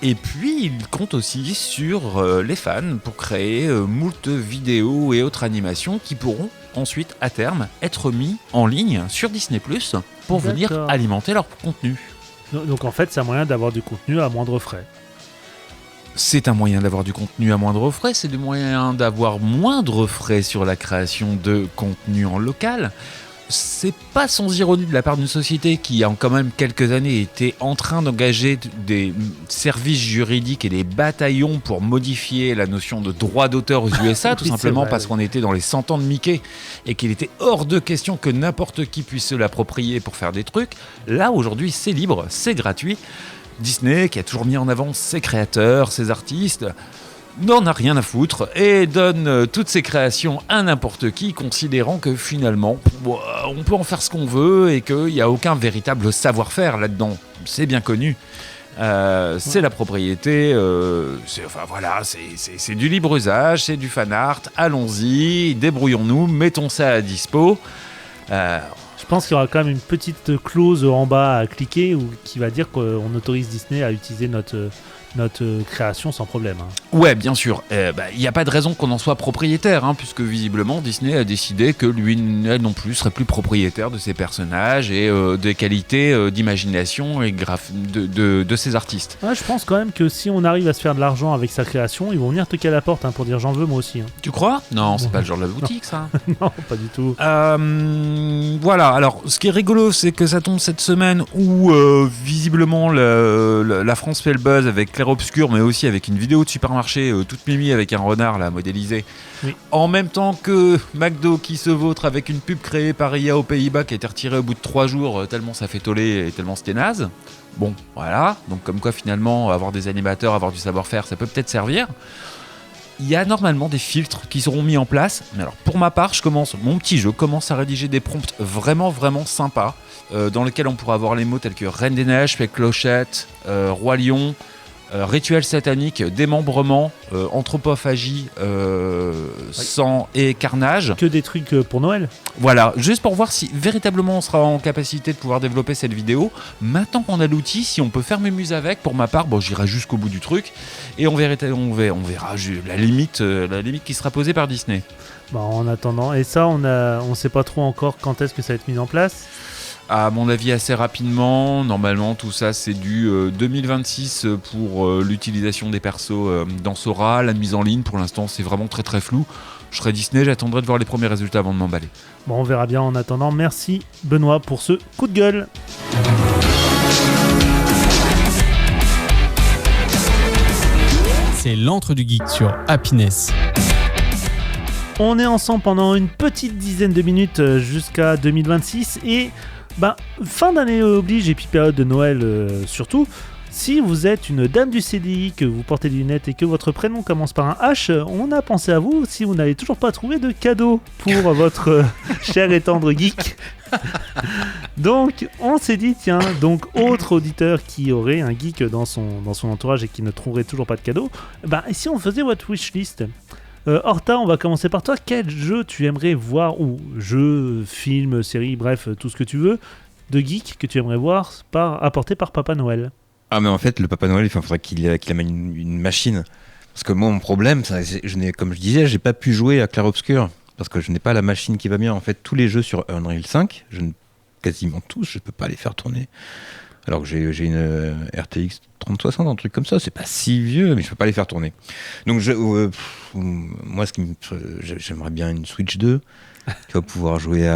Et puis, ils comptent aussi sur les fans pour créer moult vidéos et autres animations qui pourront ensuite, à terme, être mis en ligne sur Disney+, pour venir alimenter leur contenu. Donc en fait, c'est un moyen d'avoir du contenu à moindre frais. C'est un moyen d'avoir du contenu à moindre frais, c'est un moyen d'avoir moindre frais sur la création de contenu en local. C'est pas sans ironie de la part d'une société qui, en quand même quelques années, était en train d'engager des services juridiques et des bataillons pour modifier la notion de droit d'auteur aux USA, tout simplement parce qu'on était dans les 100 ans de Mickey et qu'il était hors de question que n'importe qui puisse se l'approprier pour faire des trucs. Là, aujourd'hui, c'est libre, c'est gratuit. Disney, qui a toujours mis en avant ses créateurs, ses artistes, n'en a rien à foutre et donne toutes ses créations à n'importe qui, considérant que finalement on peut en faire ce qu'on veut et qu'il n'y a aucun véritable savoir-faire là-dedans. C'est bien connu. C'est la propriété, c'est du libre usage, c'est du fan art, allons-y, débrouillons-nous, mettons ça à dispo. Je pense qu'il y aura quand même une petite clause en bas à cliquer qui va dire qu'on autorise Disney à utiliser notre création sans problème. Ouais, bien sûr. Il n'y a pas de raison qu'on en soit propriétaire, puisque visiblement Disney a décidé que lui non plus serait plus propriétaire de ses personnages et des qualités d'imagination et de ses artistes. Ouais, je pense quand même que si on arrive à se faire de l'argent avec sa création, ils vont venir toquer à la porte pour dire j'en veux moi aussi. Tu crois ? Non, c'est pas le genre de la boutique, ça. Non, pas du tout. Voilà, alors ce qui est rigolo, c'est que ça tombe cette semaine où visiblement la France fait le buzz avec Clair Obscur, mais aussi avec une vidéo de supermarché toute mimi avec un renard là modélisé. Oui. En même temps que McDo qui se vautre avec une pub créée par IA aux Pays-Bas qui a été retirée au bout de 3 jours tellement ça fait toller et tellement c'était naze. Bon, voilà. Donc comme quoi finalement avoir des animateurs, avoir du savoir-faire, ça peut peut-être servir. Il y a normalement des filtres qui seront mis en place. Mais alors pour ma part, mon petit jeu commence à rédiger des prompts vraiment vraiment sympas dans lesquels on pourra avoir les mots tels que Reine des Neiges, Fée Clochette, Roi Lion, rituel satanique, démembrement, anthropophagie, sang et carnage. Que des trucs pour Noël. Voilà, juste pour voir si véritablement on sera en capacité de pouvoir développer cette vidéo. Maintenant qu'on a l'outil, si on peut faire mes muses avec, pour ma part, j'irai jusqu'au bout du truc et on verra la limite qui sera posée par Disney. En attendant, et ça on sait pas trop encore quand est-ce que ça va être mis en place. À mon avis, assez rapidement. Normalement, tout ça, c'est du 2026 pour l'utilisation des persos dans Sora. La mise en ligne, pour l'instant, c'est vraiment très très flou. Je serai Disney, j'attendrai de voir les premiers résultats avant de m'emballer. Bon, on verra bien en attendant. Merci Benoît pour ce coup de gueule. C'est l'antre du geek sur Happiness. On est ensemble pendant une petite dizaine de minutes jusqu'à 2026 et fin d'année oblige et puis période de Noël surtout, Si vous êtes une dame du CDI, que vous portez des lunettes et que votre prénom commence par un H, on a pensé à vous si vous n'avez toujours pas trouvé de cadeau pour votre cher et tendre geek. Donc on s'est dit tiens, donc autre auditeur qui aurait un geek dans son entourage et qui ne trouverait toujours pas de cadeau, et si on faisait votre wishlist. Horta, on va commencer par toi. Quel jeu tu aimerais voir, ou jeu, film, série, bref, tout ce que tu veux, de geek que tu aimerais voir apporté par Papa Noël? Ah mais en fait le Papa Noël il faudrait qu'il amène une machine, parce que moi mon problème comme je disais, j'ai pas pu jouer à Clair Obscur parce que je n'ai pas la machine qui va bien. En fait tous les jeux sur Unreal 5, quasiment tous, je peux pas les faire tourner, alors que j'ai une RTX 3060, un truc comme ça, c'est pas si vieux, mais je peux pas les faire tourner. Donc moi j'aimerais bien une Switch 2 qui va pouvoir jouer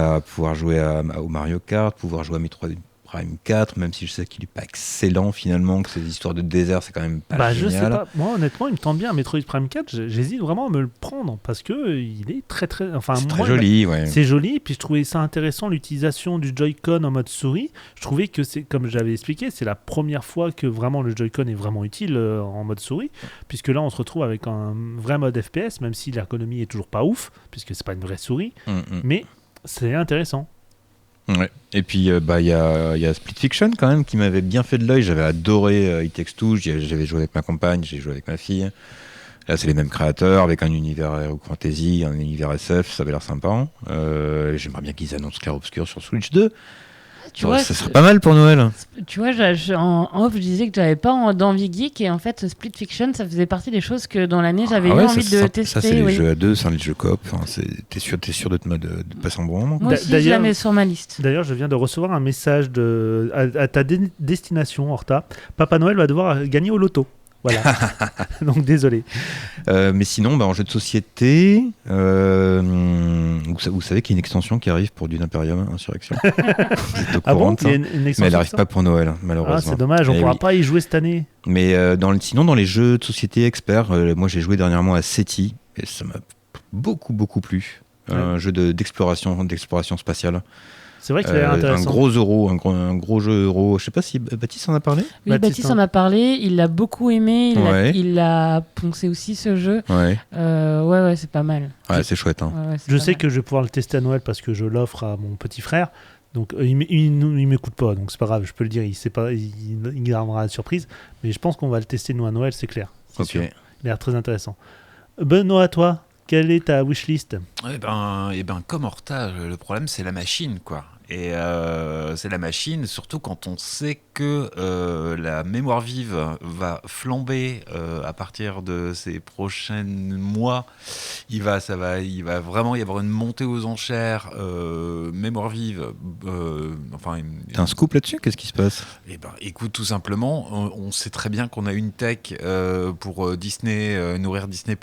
au Mario Kart, pouvoir jouer à Metroid Prime 4, même si je sais qu'il est pas excellent finalement, que ces histoires de désert c'est quand même pas génial. Je sais pas, moi honnêtement il me tente bien. Metroid Prime 4, j'hésite vraiment à me le prendre parce que il est très c'est très joli, ouais. C'est joli, puis je trouvais ça intéressant l'utilisation du Joy-Con en mode souris. Je trouvais que c'est, comme j'avais expliqué, c'est la première fois que vraiment le Joy-Con est vraiment utile en mode souris, puisque là on se retrouve avec un vrai mode FPS, même si l'ergonomie est toujours pas ouf, puisque c'est pas une vraie souris, mais c'est intéressant. Ouais. Et puis il y a Split Fiction quand même qui m'avait bien fait de l'œil. J'avais adoré It Takes Two, j'avais joué avec ma compagne, j'ai joué avec ma fille. Là c'est les mêmes créateurs avec un univers Hero Fantasy, un univers SF, ça avait l'air sympa. J'aimerais bien qu'ils annoncent Clair Obscur sur Switch 2. Ça serait pas mal pour Noël. Tu vois, en off, je disais que j'avais pas d'envie geek, et en fait, Split Fiction, ça faisait partie des choses que dans l'année j'avais eu envie de tester. Ça, c'est les jeux à deux, c'est les jeux coop. Enfin, t'es sûr de passer un bon moment. Moi aussi, je la mets sur ma liste. D'ailleurs, je viens de recevoir un message à ta destination, Horta. Papa Noël va devoir gagner au loto. Voilà. Donc désolé. Mais sinon, en jeu de société, vous savez qu'il y a une extension qui arrive pour Dune Imperium Insurrection. Ah bon, il y a une extension, mais elle n'arrive pas pour Noël, malheureusement. Ah, c'est dommage, on ne pourra pas y jouer cette année. Mais sinon, dans les jeux de société experts, moi j'ai joué dernièrement à SETI et ça m'a beaucoup plu. Un jeu d'exploration spatiale. C'est vrai qu'il a l'air intéressant. Un gros jeu euro. Je sais pas si Baptiste en a parlé. Oui, Baptiste en a parlé. Il l'a beaucoup aimé. Il a poncé aussi ce jeu. Ouais, c'est pas mal. Ouais, c'est chouette. Hein. Je sais que je vais pouvoir le tester à Noël parce que je l'offre à mon petit frère. Donc il m'écoute pas, donc c'est pas grave. Je peux le dire. Il sait pas. Il gardera la surprise. Mais je pense qu'on va le tester nous à Noël, c'est clair. C'est sûr. Il a l'air très intéressant. Benoît, à toi. Quelle est ta wishlist ? Comme Horta, le problème c'est la machine, quoi. Et c'est la machine, surtout quand on sait que la mémoire vive va flamber à partir de ces prochains mois. Il va vraiment y avoir une montée aux enchères, mémoire vive. T'as un scoop là-dessus ? Qu'est-ce qui se passe ? Écoute, tout simplement, on sait très bien qu'on a une tech pour Disney, nourrir Disney+,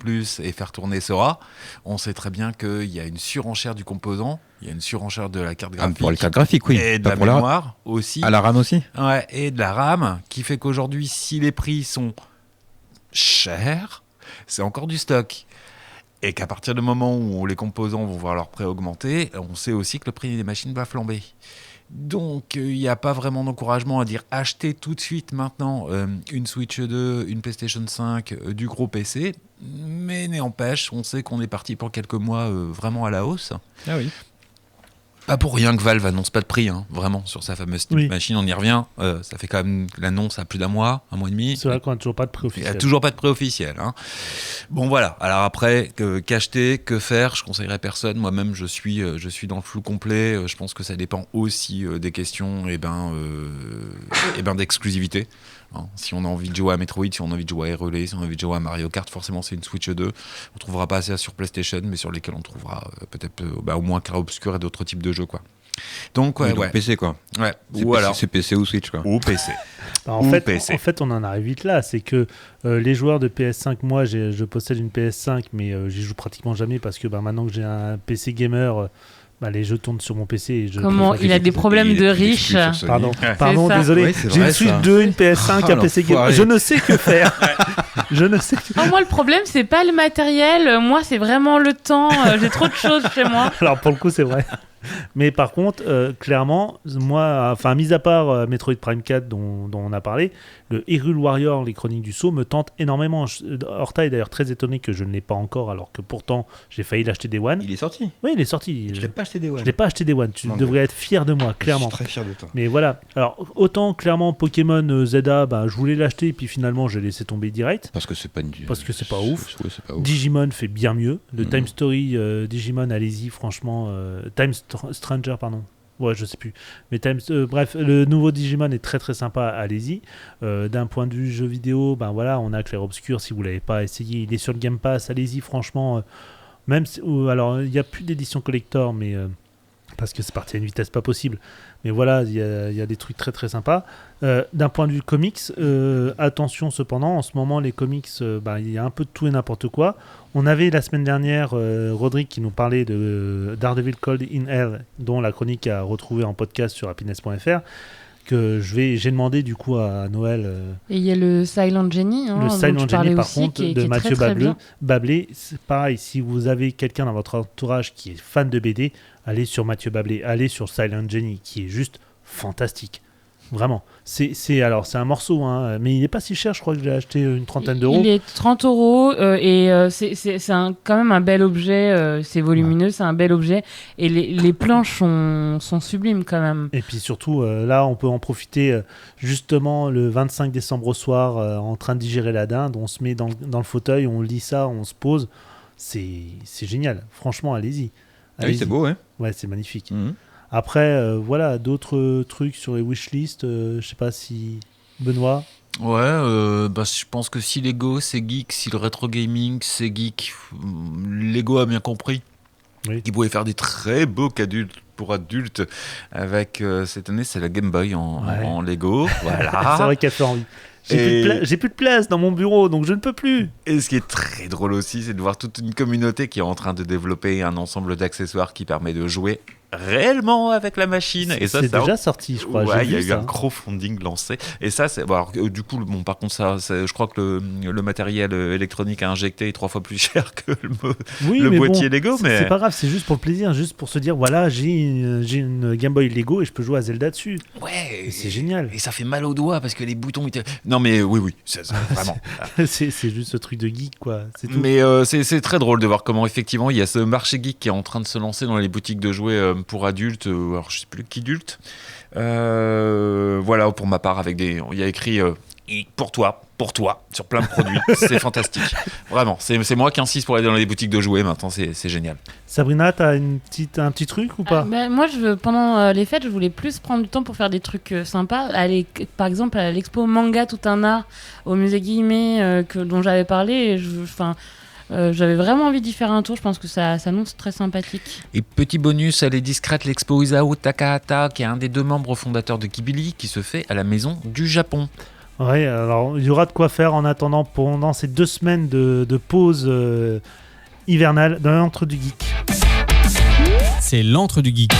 et faire tourner Sora. On sait très bien qu'il y a une surenchère du composant. Il y a une surenchère de la carte graphique. Pour les cartes graphiques, oui. Et de la mémoire aussi. À la RAM aussi. Ouais, et de la RAM, qui fait qu'aujourd'hui, si les prix sont chers, c'est encore du stock. Et qu'à partir du moment où les composants vont voir leur prix augmenter, on sait aussi que le prix des machines va flamber. Donc, il n'y a pas vraiment d'encouragement à dire achetez tout de suite maintenant une Switch 2, une PlayStation 5, du gros PC. Mais n'empêche, on sait qu'on est parti pour quelques mois vraiment à la hausse. Ah oui. Pas pour rien que Valve annonce pas de prix, vraiment, sur sa fameuse Steam Machine, on y revient. Ça fait quand même l'annonce à plus d'un mois et demi. C'est vrai qu'on n'a toujours pas de prix officiel. Il n'y a toujours pas de prix officiel. Bon, voilà. Alors après, qu'acheter, que faire, je conseillerais personne. Moi-même, je suis dans le flou complet. Je pense que ça dépend aussi des questions d'exclusivité. Si on a envie de jouer à Metroid, si on a envie de jouer à Relay, si on a envie de jouer à Mario Kart, forcément c'est une Switch 2. On trouvera pas ça sur PlayStation, mais sur lesquels on trouvera peut-être au moins Clair Obscur et d'autres types de jeux, quoi. Donc PC, quoi. Ouais. C'est PC ou Switch, quoi. Ou PC. En fait, on en arrive vite là. C'est que les joueurs de PS5, moi, je possède une PS5, mais j'y joue pratiquement jamais parce que maintenant que j'ai un PC gamer. Les jeux tournent sur mon PC. Comment il a des problèmes de riche. Pardon, désolé. Ouais, j'ai une Switch 2, une PS5, un PC gamer. Je ne sais que faire. Moi, le problème, c'est pas le matériel. Moi, c'est vraiment le temps. J'ai trop de choses chez moi. Alors, pour le coup, c'est vrai. Mais par contre, clairement, moi, enfin, mis à part Metroid Prime 4 dont on a parlé, le Hyrule Warrior, les Chroniques du Sceau, me tente énormément. Horta est d'ailleurs très étonné que je ne l'ai pas encore, alors que pourtant j'ai failli l'acheter Day One. Il est sorti. Oui, il est sorti. Je l'ai pas acheté Day One. Je l'ai pas acheté Day One. Tu devrais être fier de moi, clairement. Je suis très fier de toi. Mais voilà. Alors, autant clairement Pokémon Zelda, bah, je voulais l'acheter, puis finalement j'ai laissé tomber direct. Parce que c'est pas pas ouf. Ouais, c'est pas ouf. Digimon fait bien mieux. Le Time Story Digimon, allez-y, franchement. Stranger, pardon. Ouais, je sais plus. Mais bref, le nouveau Digimon est très très sympa, allez-y. D'un point de vue jeu vidéo, ben voilà, on a Clair Obscur, si vous l'avez pas essayé, il est sur le Game Pass, allez-y, franchement. Même si, alors, il n'y a plus d'édition collector, mais parce que c'est parti à une vitesse pas possible. Mais voilà, il y a des trucs très très sympas. D'un point de vue comics, attention cependant, en ce moment les comics, il y a un peu de tout et n'importe quoi. On avait la semaine dernière Rodrigue qui nous parlait de Daredevil Cold in Hell, dont la chronique a retrouvé en podcast sur happiness.fr, que j'ai demandé du coup à Noël. Et il y a le Silent Genie, le Silent Genie par aussi, contre qui de est Mathieu très, très Bablé. C'est pareil, si vous avez quelqu'un dans votre entourage qui est fan de BD, allez sur Mathieu Bablé, allez sur Silent Genie, qui est juste fantastique. Vraiment. C'est un morceau, hein, mais il n'est pas si cher, je crois que je l'ai acheté une trentaine d'euros. Il est 30 € et c'est quand même un bel objet, c'est volumineux, c'est un bel objet et les planches sont sublimes quand même. Et puis surtout, là on peut en profiter justement le 25 décembre au soir en train de digérer la dinde, on se met dans le fauteuil, on lit ça, on se pose, c'est génial, franchement allez-y. Ah oui, c'est beau, ouais. Ouais, c'est magnifique. Après, voilà, d'autres trucs sur les wishlists, je sais pas si... Benoît? Ouais, je pense que si Lego c'est geek, si le rétro gaming c'est geek, Lego a bien compris qu'il pouvait faire des très beaux cadeaux pour adultes avec, cette année c'est la Game Boy en Lego, voilà. C'est vrai qu'elle fait envie. J'ai plus de place dans mon bureau, donc je ne peux plus. Et ce qui est très drôle aussi, c'est de voir toute une communauté qui est en train de développer un ensemble d'accessoires qui permet de jouer réellement avec la machine. Et ça, c'est déjà sorti, je crois. Ouais, il y a eu un crowdfunding lancé. Et ça, c'est bon, alors, du coup, bon, par contre, ça, je crois que le matériel électronique à injecter est 3 fois plus cher que le boîtier Lego. Mais c'est pas grave, c'est juste pour le plaisir, juste pour se dire voilà, j'ai une Game Boy Lego et je peux jouer à Zelda dessus. Ouais. Et c'est génial. Et ça fait mal aux doigts parce que les boutons étaient. Non, mais oui, c'est vraiment. c'est juste ce truc de geek, quoi. C'est tout. Mais c'est très drôle de voir comment effectivement il y a ce marché geek qui est en train de se lancer dans les boutiques de jouets pour adultes, alors je sais plus qui adulte. Voilà, pour ma part, il y a écrit pour toi, sur plein de produits. C'est fantastique. Vraiment, c'est moi qui insiste pour aller dans les boutiques de jouets maintenant, c'est génial. Sabrina, t'as un petit truc ou pas? Moi, pendant les fêtes, je voulais plus prendre du temps pour faire des trucs sympas. Aller, par exemple, à l'expo Manga Tout un Art au musée Guillemets dont j'avais parlé. J'avais vraiment envie d'y faire un tour, je pense que ça s'annonce très sympathique. Et petit bonus, elle est discrète, l'expo Isao Takahata, qui est un des 2 membres fondateurs de Ghibli, qui se fait à la Maison du Japon. Ouais, alors il y aura de quoi faire en attendant pendant ces 2 semaines de pause hivernale dans l'antre du geek. C'est l'antre du geek.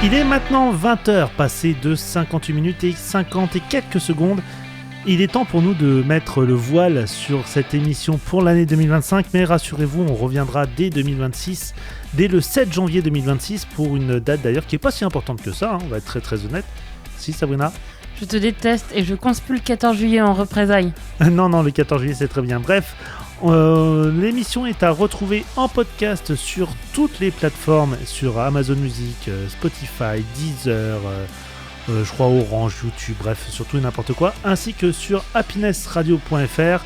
Il est maintenant 20h, passé de 58 minutes et 50 et quelques secondes. Il est temps pour nous de mettre le voile sur cette émission pour l'année 2025, mais rassurez-vous, on reviendra dès 2026, dès le 7 janvier 2026, pour une date d'ailleurs qui n'est pas si importante que ça, hein, on va être très très honnête. Si, Sabrina? Je te déteste et je conspue le 14 juillet en représailles. Non, le 14 juillet c'est très bien. Bref, l'émission est à retrouver en podcast sur toutes les plateformes, sur Amazon Music, Spotify, Deezer... je crois Orange, YouTube, bref, surtout n'importe quoi, ainsi que sur happinessradio.fr.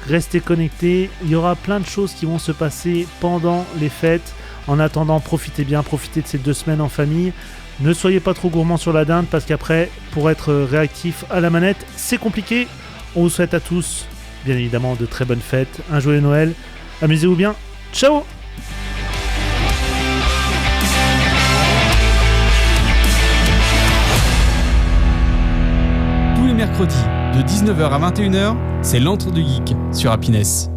Restez connectés, il y aura plein de choses qui vont se passer pendant les fêtes. En attendant, profitez bien, profitez de ces 2 semaines en famille. Ne soyez pas trop gourmands sur la dinde, parce qu'après, pour être réactif à la manette, c'est compliqué. On vous souhaite à tous, bien évidemment, de très bonnes fêtes, un joyeux Noël, amusez-vous bien, ciao! Mercredi de 19h à 21h, c'est l'Antre du Geek sur Happiness.